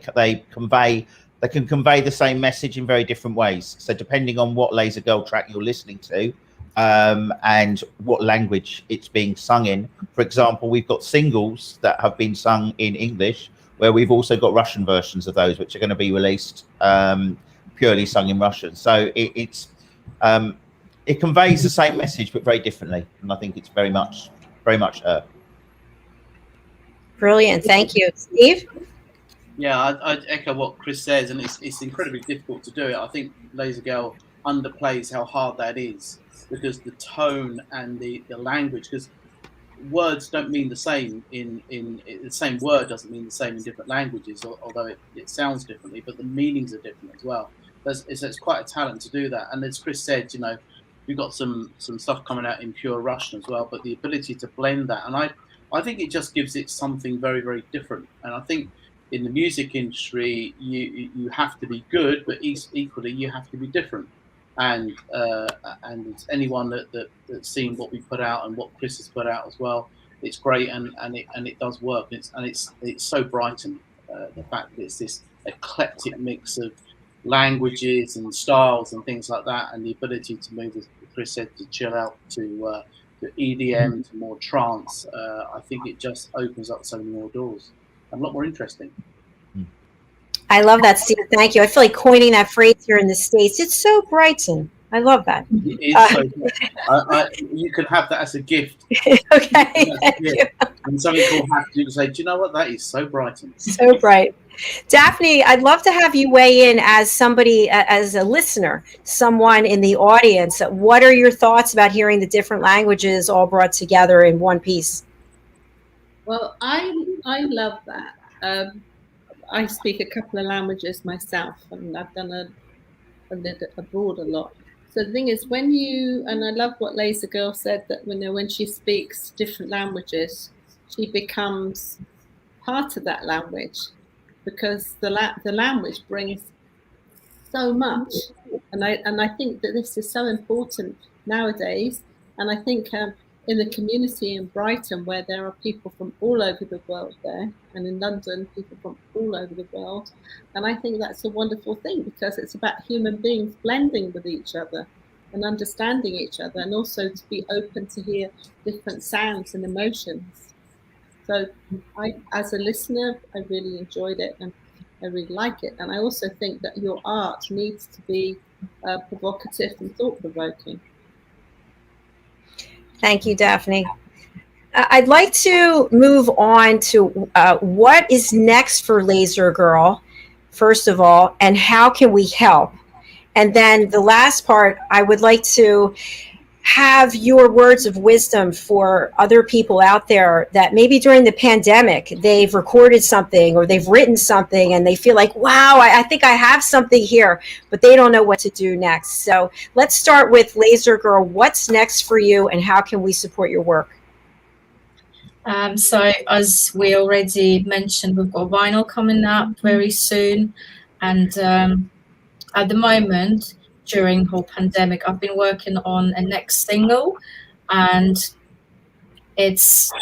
[SPEAKER 6] can convey the same message in very different ways. So depending on what LazerGirl track you're listening to and what language it's being sung in. For example, we've got singles that have been sung in English, where we've also got Russian versions of those, which are going to be released purely sung in Russian. So it conveys the same message, but very differently. And I think it's very much her.
[SPEAKER 2] Brilliant. Thank you. Steve?
[SPEAKER 4] Yeah, I'd echo what Chris says, and it's incredibly difficult to do it. I think LazerGirl underplays how hard that is, because the tone and the language, because words don't mean the same in the same word doesn't mean the same in different languages, although it sounds differently, but the meanings are different as well. It's quite a talent to do that. And as Chris said, we've got some stuff coming out in pure Russian as well, but the ability to blend that, and I think it just gives it something very, very different. And I think in the music industry, you have to be good, but equally you have to be different. And anyone that's seen what we put out and what Chris has put out as well, it's great, and it does work. It's so Brighton, the fact that it's this eclectic mix of languages and styles and things like that, and the ability to move, as Chris said, to chill out to EDM to more trance. I think it just opens up so many more doors and a lot more interesting.
[SPEAKER 2] I love that, Steve. Thank you. I feel like coining that phrase here in the States. It's so Brighton. I love that.
[SPEAKER 4] You can have that as a gift.
[SPEAKER 2] Okay. Thank you.
[SPEAKER 4] And something called happy, you can say, do you know what? That is so Brighton.
[SPEAKER 2] So bright. Daphne, I'd love to have you weigh in as somebody, as a listener, someone in the audience. What are your thoughts about hearing the different languages all brought together in one piece?
[SPEAKER 3] Well, I love that. I speak a couple of languages myself, and I've done lived abroad a lot. So the thing is, and I love what LazerGirl said, that when she speaks different languages, she becomes part of that language, because the language brings so much. And I think that this is so important nowadays. And I think in the community in Brighton, where there are people from all over the world there, and in London, people from all over the world. And I think that's a wonderful thing, because it's about human beings blending with each other and understanding each other, and also to be open to hear different sounds and emotions. So I, as a listener, I really enjoyed it, and I really like it. And I also think that your art needs to be provocative and thought-provoking.
[SPEAKER 2] Thank you, Daphne. I'd like to move on to what is next for LazerGirl, first of all, and how can we help? And then the last part, I would like to have your words of wisdom for other people out there that maybe during the pandemic, they've recorded something or they've written something and they feel like, wow, I think I have something here, but they don't know what to do next. So let's start with LazerGirl. What's next for you and how can we support your work?
[SPEAKER 5] So as we already mentioned, we've got vinyl coming up very soon. And at the moment, during the whole pandemic, I've been working on a next single, and it's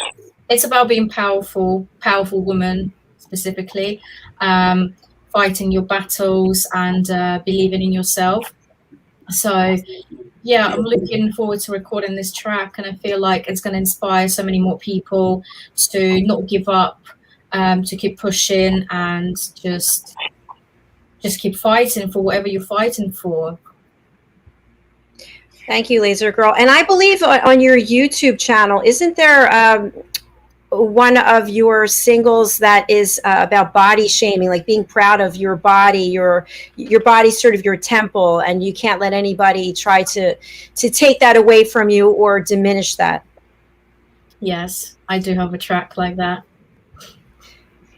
[SPEAKER 5] about being powerful woman specifically, fighting your battles and believing in yourself. So yeah, I'm looking forward to recording this track, and I feel like it's going to inspire so many more people to not give up, to keep pushing and just keep fighting for whatever you're fighting for.
[SPEAKER 2] Thank you, LazerGirl. And I believe on your YouTube channel, isn't there one of your singles that is about body shaming, like being proud of your body, your body's sort of your temple, and you can't let anybody try to take that away from you or diminish that?
[SPEAKER 5] Yes, I do have a track like that.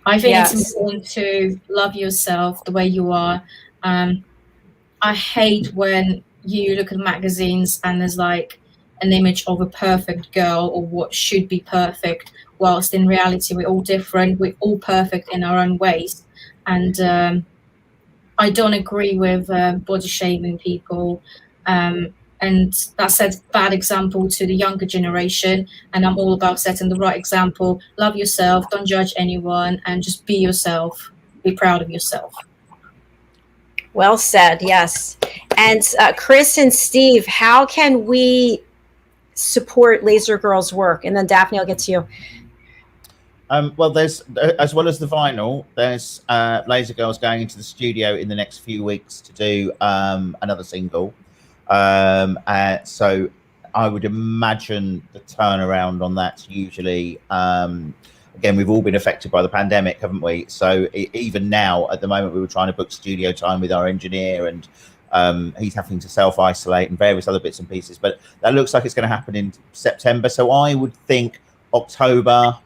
[SPEAKER 5] I think it's important to love yourself the way you are. I hate when you look at magazines and there's like an image of a perfect girl or what should be perfect, whilst in reality we're all different, we're all perfect in our own ways. And I don't agree with body shaming people, and that sets bad example to the younger generation, and I'm all about setting the right example. Love yourself, don't judge anyone, and just be yourself, be proud of yourself.
[SPEAKER 2] Well said, yes. And Chris and Steve, how can we support LazerGirl's work? And then Daphne, I'll get to you.
[SPEAKER 6] Well, there's, as well as the vinyl, there's LazerGirl's going into the studio in the next few weeks to do another single. So I would imagine the turnaround on that's usually, again, we've all been affected by the pandemic, haven't we? So even now, at the moment, we were trying to book studio time with our engineer, and he's having to self-isolate and various other bits and pieces. But that looks like it's going to happen in September. So I would think October,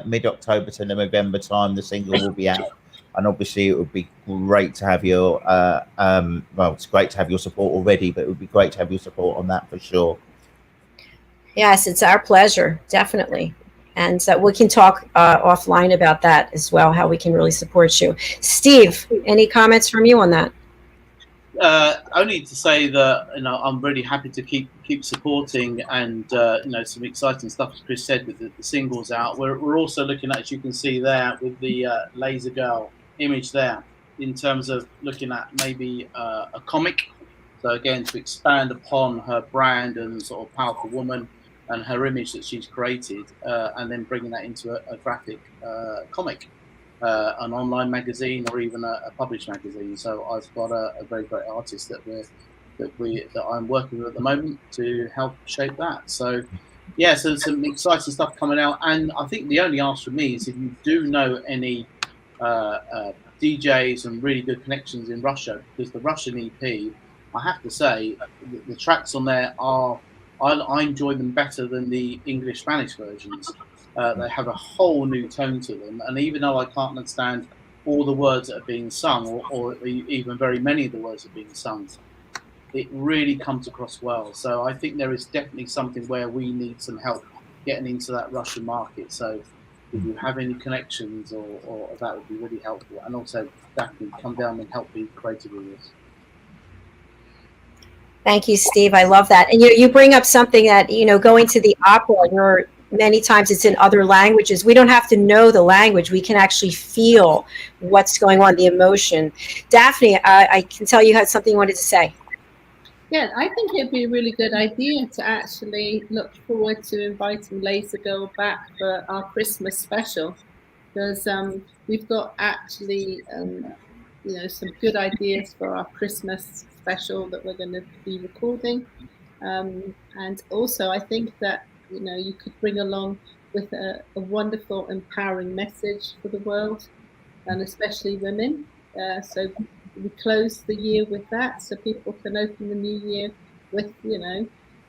[SPEAKER 6] mid-October to November time, the single will be out. And obviously, it would be great to have your, well, it's great to have your support already, but it would be great to have your support on that for sure.
[SPEAKER 2] Yes, it's our pleasure, definitely. And we can talk offline about that as well, how we can really support you. Steve, any comments from you on that?
[SPEAKER 4] Only to say that, you know, I'm really happy to keep supporting, and you know, some exciting stuff, as Chris said, with the singles out. We're also looking at, as you can see there, with the LazerGirl image there, in terms of looking at maybe a comic. So again, to expand upon her brand and sort of powerful woman and her image that she's created, and then bringing that into a graphic comic, an online magazine, or even a published magazine. So I've got a very great artist that I'm working with at the moment to help shape that. So yeah, so there's some exciting stuff coming out, and I think the only ask from me is if you do know any DJs and really good connections in Russia, because the Russian EP, I have to say, the tracks on there are, I enjoy them better than the English Spanish versions. They have a whole new tone to them, and even though I can't understand all the words that are being sung, or even very many of the words that are being sung, it really comes across well. So I think there is definitely something where we need some help getting into that Russian market. So if you have any connections, or that would be really helpful. And also, Daphne, come down and help me creative with this.
[SPEAKER 2] Thank you, Steve. I love that. And you bring up something that, going to the opera, many times it's in other languages. We don't have to know the language. We can actually feel what's going on, the emotion. Daphne, I can tell you had something you wanted to say.
[SPEAKER 3] Yeah, I think it'd be a really good idea to actually look forward to inviting LazerGirl back for our Christmas special, because we've got actually, some good ideas for our Christmas special that we're going to be recording. And also, I think that, you could bring along with a wonderful, empowering message for the world, and especially women. So we close the year with that, so people can open the new year with,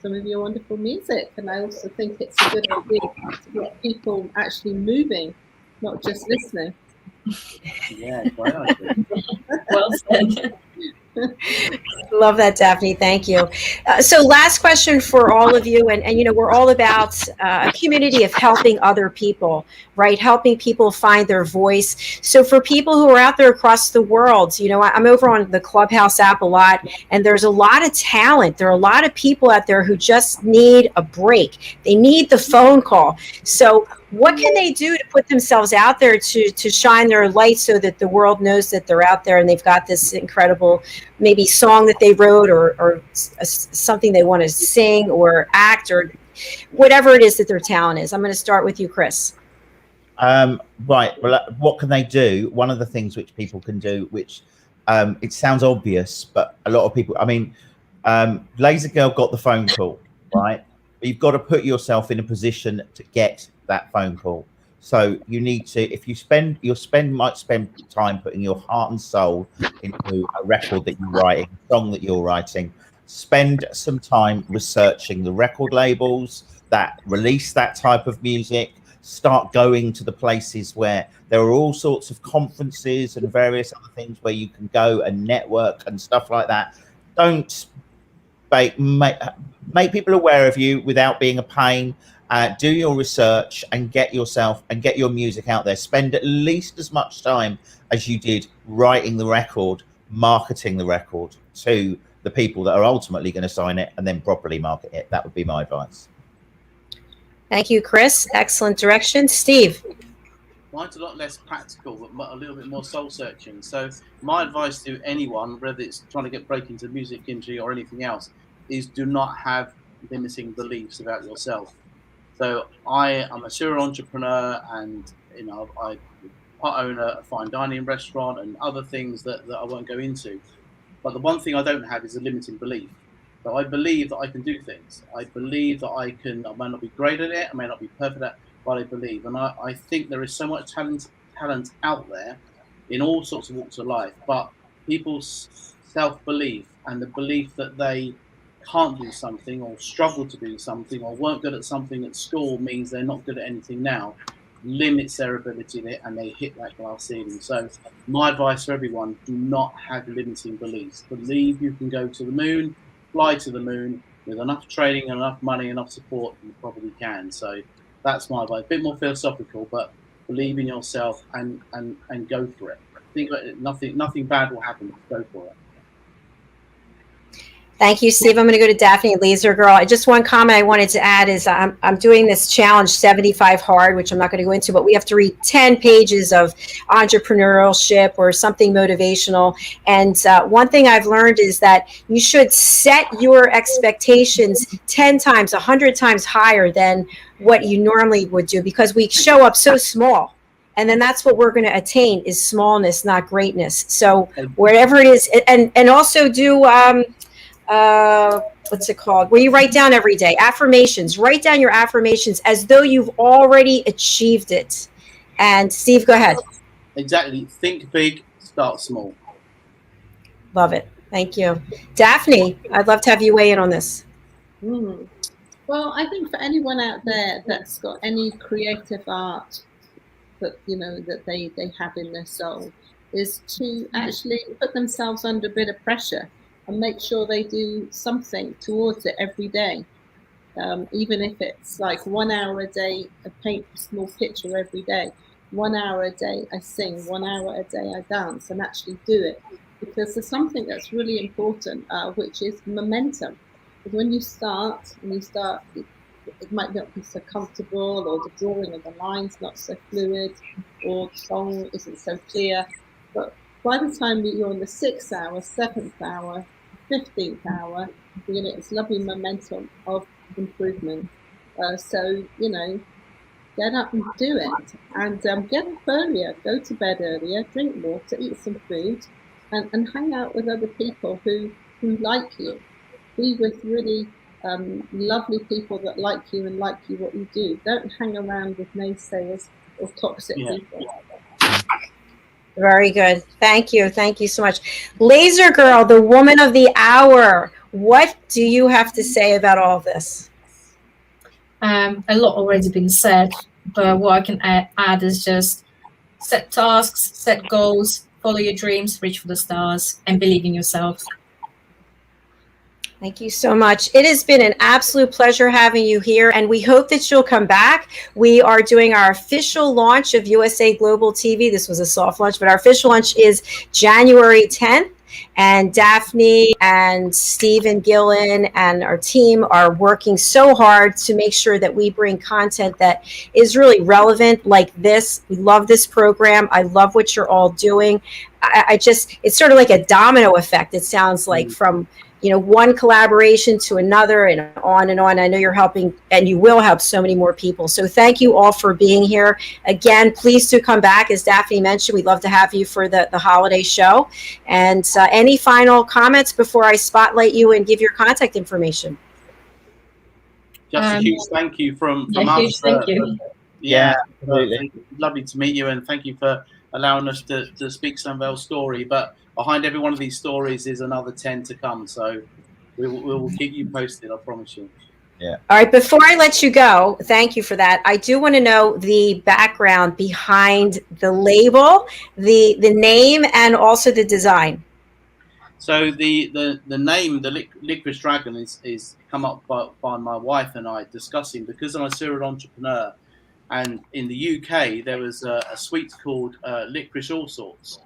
[SPEAKER 3] some of your wonderful music. And I also think it's a good idea to get people actually moving, not just listening.
[SPEAKER 4] Yeah, quite idea.
[SPEAKER 5] Well said.
[SPEAKER 2] Love that, Daphne. Thank you. So last question for all of you. And we're all about a community of helping other people, right? Helping people find their voice. So for people who are out there across the world, I'm over on the Clubhouse app a lot, and there's a lot of talent. There are a lot of people out there who just need a break. They need the phone call. So what can they do to put themselves out there to shine their light so that the world knows that they're out there and they've got this incredible maybe song that they wrote or something they want to sing or act or whatever it is that their talent is? I'm going to start with you, Chris.
[SPEAKER 6] Right. Well, what can they do? One of the things which people can do, which it sounds obvious, but a lot of people, LazerGirl got the phone call, right? But you've got to put yourself in a position to get that phone call. So you need to, if you might spend time putting your heart and soul into a record that you're writing, a song that you're writing. Spend some time researching the record labels that release that type of music. Start going to the places where there are all sorts of conferences and various other things where you can go and network and stuff like that. Don't make people aware of you without being a pain. Do your research and get your music out there. Spend at least as much time as you did writing the record, marketing the record to the people that are ultimately going to sign it, and then properly market it. That would be my advice.
[SPEAKER 2] Thank you, Chris. Excellent direction. Steve.
[SPEAKER 4] Mine's a lot less practical, but a little bit more soul searching. So my advice to anyone, whether it's trying to break into the music industry or anything else, is do not have limiting beliefs about yourself. So I am a serial entrepreneur, and I own a fine dining restaurant and other things that I won't go into. But the one thing I don't have is a limiting belief. So I believe that I can do things. I believe that I may not be great at it, I may not be perfect at it, but I believe. And I think there is so much talent out there in all sorts of walks of life, but people's self-belief and the belief that they can't do something or struggle to do something or weren't good at something at school means they're not good at anything now, limits their ability and they hit that glass ceiling. So my advice for everyone, do not have limiting beliefs. Believe you can go to the moon, fly to the moon with enough training, enough money, enough support, you probably can. So that's my advice. A bit more philosophical, but believe in yourself and go for it. Think about it. Nothing bad will happen. Go for it.
[SPEAKER 2] Thank you, Steve. I'm going to go to Daphne and LazerGirl. Just one comment I wanted to add is I'm doing this challenge 75 hard, which I'm not going to go into, but we have to read 10 pages of entrepreneurship or something motivational. And one thing I've learned is that you should set your expectations 10 times, 100 times higher than what you normally would do, because we show up so small. And then that's what we're going to attain is smallness, not greatness. So wherever it is, and also do what's it called? Where you write down every day, affirmations. Write down your affirmations as though you've already achieved it. And Steve, go ahead.
[SPEAKER 4] Exactly. Think big, start small.
[SPEAKER 2] Love it. Thank you. Daphne, I'd love to have you weigh in on this.
[SPEAKER 3] Well, I think for anyone out there that's got any creative art that, that they have in their soul, is to actually put themselves under a bit of pressure and make sure they do something towards it every day. Even if it's like 1 hour a day, I paint a small picture every day. 1 hour a day, I sing. 1 hour a day, I dance, and actually do it. because there's something that's really important, which is momentum. Because when you start, it might not be so comfortable, or the drawing of the lines not so fluid, or the song isn't so clear. But by the time that you're in the 6th hour, 7th hour, 15th hour, you know, it's lovely momentum of improvement. So, you know, get up and do it, and get up earlier, go to bed earlier, drink water, eat some food, and hang out with other people who like you. Be with really lovely people that like you and like you what you do. Don't hang around with naysayers or toxic people.
[SPEAKER 2] Very good. Thank you. Thank you so much. LazerGirl, the woman of the hour. What do you have to say about all of this?
[SPEAKER 5] A lot already been said, but what I can add is just set tasks, set goals, follow your dreams, reach for the stars, and believe in yourself.
[SPEAKER 2] Thank you so much. It has been an absolute pleasure having you here, and we hope that you'll come back. We are doing our official launch of USA Global TV. This was a soft launch, but our official launch is January 10th. And Daphne and Steve and Gillen and our team are working so hard to make sure that we bring content that is really relevant like this. We love this program. I love what you're all doing. I just, it's sort of like a domino effect. It sounds like from, you know, one collaboration to another and on and on. I know you're helping, and you will help so many more people. So thank you all for being here. Again, please do come back. As Daphne mentioned, we'd love to have you for the holiday show. And any final comments before I spotlight you and give your contact information?
[SPEAKER 4] Just a huge thank you from us.
[SPEAKER 5] Thank you.
[SPEAKER 6] Yeah, absolutely.
[SPEAKER 4] Lovely to meet you, and thank you for allowing us to speak Sunvale's story. But behind every one of these stories is another 10 to come. So we will keep you posted, I promise you.
[SPEAKER 6] Yeah.
[SPEAKER 2] All right. Before I let you go, thank you for that. I do want to know the background behind the label, the name, and also the design.
[SPEAKER 4] So the name, the Liquorice Dragon, is come up by my wife and I discussing, because I'm a serial entrepreneur, and in the UK there was a sweet called Licorice All Sorts,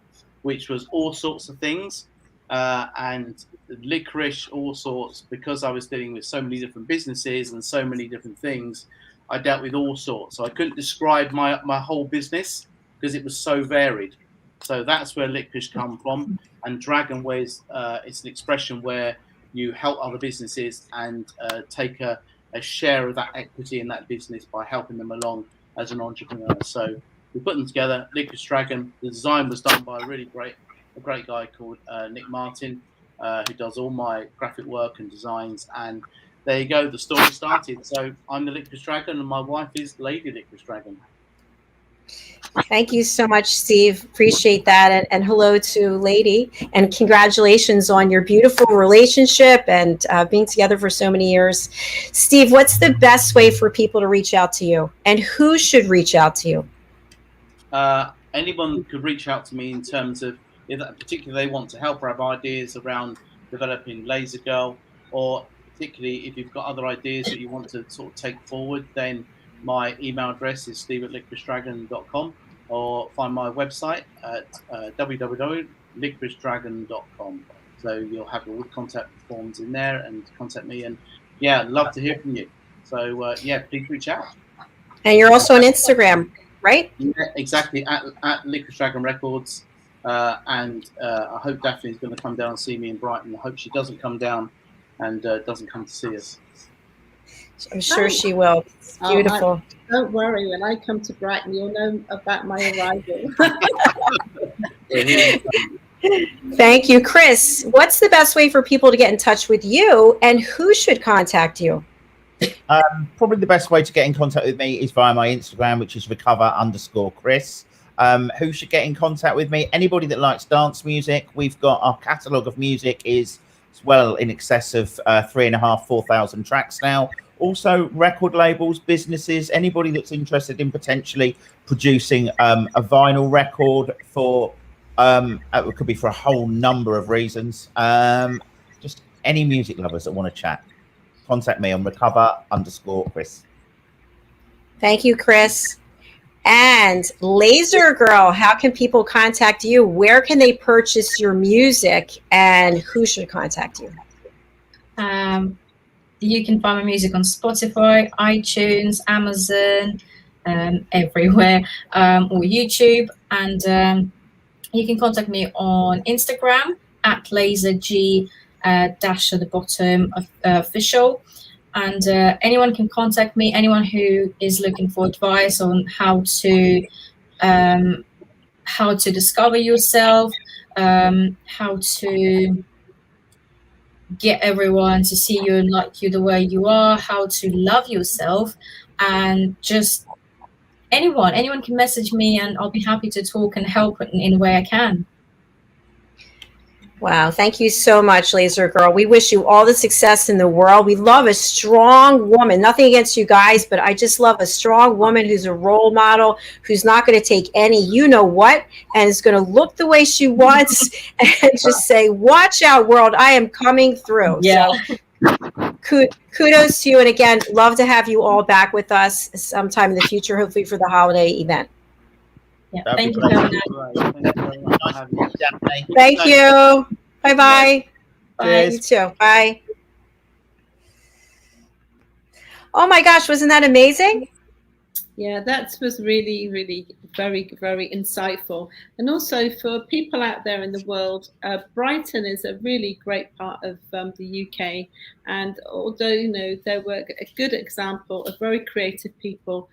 [SPEAKER 4] which was all sorts of things, and licorice all sorts, because I was dealing with so many different businesses and so many different things, I dealt with all sorts. So I couldn't describe my whole business because it was so varied. So that's where licorice come from. And dragon wears, it's an expression where you help other businesses and take a share of that equity in that business by helping them along as an entrepreneur. So we put them together, Liquorice Dragon. The design was done by a great guy called Nick Martin, who does all my graphic work and designs. And there you go, the story started. So I'm the Liquorice Dragon, and my wife is Lady Liquorice Dragon.
[SPEAKER 2] Thank you so much, Steve. Appreciate that. And hello to Lady. And congratulations on your beautiful relationship and being together for so many years. Steve, what's the best way for people to reach out to you? And who should reach out to you?
[SPEAKER 4] Anyone could reach out to me in terms of if particularly they want to help or have ideas around developing LazerGirl, or particularly if you've got other ideas that you want to sort of take forward, then my email address is steve@licoricedragon.com, or find my website at www.licoricedragon.com. So you'll have all the contact forms in there and contact me. And yeah, I'd love to hear from you. So yeah, please reach out.
[SPEAKER 2] And you're also on Instagram, right?
[SPEAKER 4] Yeah, exactly, at Liquorice Dragon Records. And I hope Daphne's going to come down and see me in Brighton. I hope she doesn't come down and doesn't come to see us.
[SPEAKER 2] I'm sure she will. It's beautiful.
[SPEAKER 3] Don't worry, when I come to Brighton, you'll know about my arrival.
[SPEAKER 2] Thank you. Chris, what's the best way for people to get in touch with you, and who should contact you?
[SPEAKER 6] Probably the best way to get in contact with me is via my Instagram, which is recover_Chris. Who should get in contact with me? Anybody that likes dance music. We've got our catalogue of music is well in excess of 3,500-4,000 tracks now. Also, record labels, businesses, anybody that's interested in potentially producing a vinyl record for it could be for a whole number of reasons. Just any music lovers that want to chat, contact me on recover_Chris.
[SPEAKER 2] Thank you, Chris. And LazerGirl, how can people contact you? Where can they purchase your music, and who should contact you?
[SPEAKER 5] You can find my music on Spotify, iTunes, Amazon, everywhere, or YouTube. And you can contact me on Instagram at LazerG dash at the bottom of official. And anyone can contact me, anyone who is looking for advice on how to discover yourself, how to get everyone to see you and like you the way you are, how to love yourself, and just anyone can message me, and I'll be happy to talk and help in a way I can.
[SPEAKER 2] Wow, thank you so much, LazerGirl. We wish you all the success in the world. We love a strong woman. Nothing against you guys, but I just love a strong woman who's a role model, who's not going to take any you-know-what, and is going to look the way she wants and just say, watch out, world, I am coming through.
[SPEAKER 5] Yeah.
[SPEAKER 2] So kudos to you. And again, love to have you all back with us sometime in the future, hopefully for the holiday event.
[SPEAKER 5] Yeah.
[SPEAKER 6] That'd
[SPEAKER 5] Thank
[SPEAKER 6] be
[SPEAKER 5] you,
[SPEAKER 6] great.
[SPEAKER 5] Daphne.
[SPEAKER 4] Thank you very much for having me.
[SPEAKER 6] Daphne.
[SPEAKER 2] Thank you. Bye-bye.
[SPEAKER 5] Bye.
[SPEAKER 6] Cheers.
[SPEAKER 2] You too. Bye. Oh my gosh, wasn't that amazing?
[SPEAKER 3] Yeah, that was really, really very, very insightful. And also for people out there in the world, Brighton is a really great part of the UK. And although, you know, there were a good example of very creative people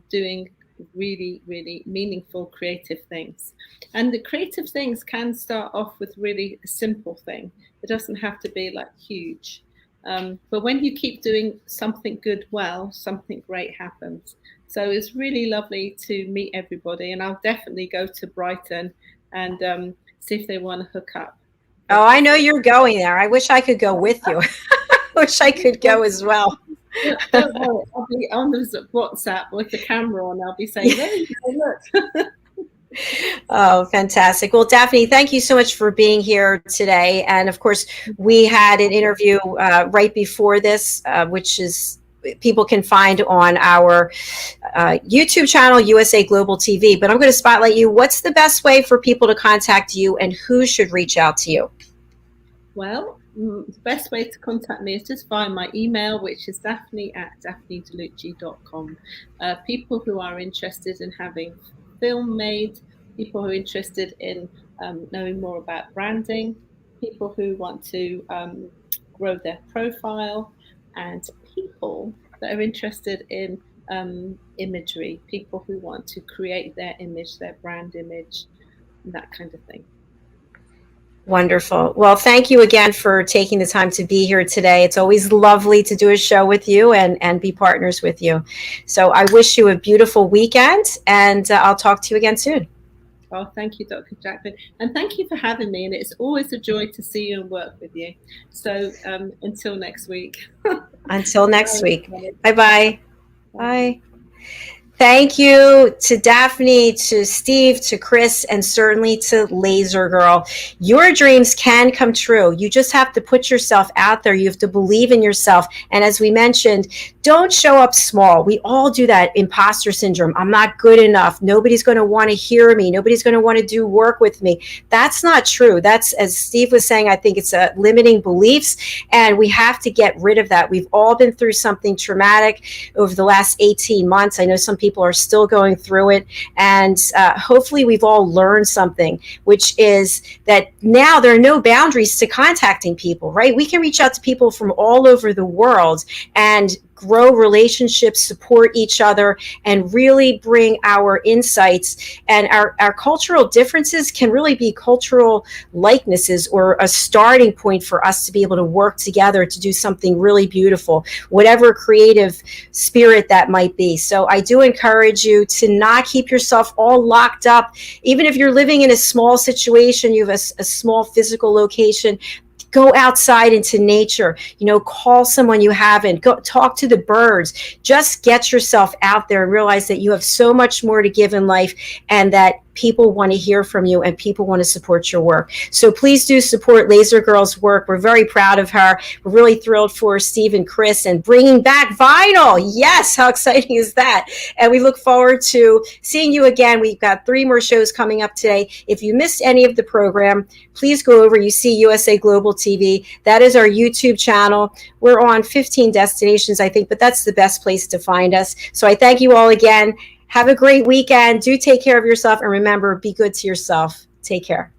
[SPEAKER 3] doing really, really meaningful creative things. And the creative things can start off with really a simple thing. It doesn't have to be like huge. But when you keep doing something good well, something great happens. So it's really lovely to meet everybody. And I'll definitely go to Brighton and see if they want to hook up.
[SPEAKER 2] Oh, I know you're going there. I wish I could go with you. I wish I could go as well.
[SPEAKER 3] Don't worry, I'll be on the WhatsApp with the camera on. I'll be saying, there you go, look.
[SPEAKER 2] Oh, fantastic. Well, Daphne, thank you so much for being here today. And of course, we had an interview right before this, which is people can find on our YouTube channel, USA Global TV. But I'm going to spotlight you. What's the best way for people to contact you, and who should reach out to you?
[SPEAKER 3] Well, the best way to contact me is just via my email, which is daphne@daphnedeluce.com. People who are interested in having film made, people who are interested in knowing more about branding, people who want to grow their profile, and people that are interested in imagery, people who want to create their image, their brand image, and that kind of thing.
[SPEAKER 2] Wonderful. Well, thank you again for taking the time to be here today. It's always lovely to do a show with you and be partners with you. So I wish you a beautiful weekend, and I'll talk to you again soon.
[SPEAKER 3] Oh, thank you, Dr. Jacalyn. And thank you for having me. And it's always a joy to see you and work with you. So until next week.
[SPEAKER 2] Until next week. Bye-bye. Bye. Thank you to Daphne, to Steve, to Chris, and certainly to LazerGirl. Your dreams can come true. You just have to put yourself out there. You have to believe in yourself. And as we mentioned, don't show up small. We all do that imposter syndrome. I'm not good enough. Nobody's going to want to hear me. Nobody's going to want to do work with me. That's not true. That's, as Steve was saying, I think it's a limiting beliefs, and we have to get rid of that. We've all been through something traumatic over the last 18 months. I know some people are still going through it, and hopefully we've all learned something, which is that now there are no boundaries to contacting people, right? We can reach out to people from all over the world and grow relationships, support each other, and really bring our insights. And our cultural differences can really be cultural likenesses, or a starting point for us to be able to work together to do something really beautiful, whatever creative spirit that might be. So I do encourage you to not keep yourself all locked up. Even if you're living in a small situation, you have a small physical location, go outside into nature, call someone you haven't, go talk to the birds, just get yourself out there and realize that you have so much more to give in life, and that people want to hear from you and people want to support your work. So please do support LazerGirl's work. We're very proud of her. We're really thrilled for Steve and Chris and bringing back vinyl. Yes, how exciting is that? And we look forward to seeing you again. We've got 3 more shows coming up today. If you missed any of the program, please go over. You see USA Global TV. That is our YouTube channel. We're on 15 destinations, I think, but that's the best place to find us. So I thank you all again. Have a great weekend. Do take care of yourself. And remember, be good to yourself. Take care.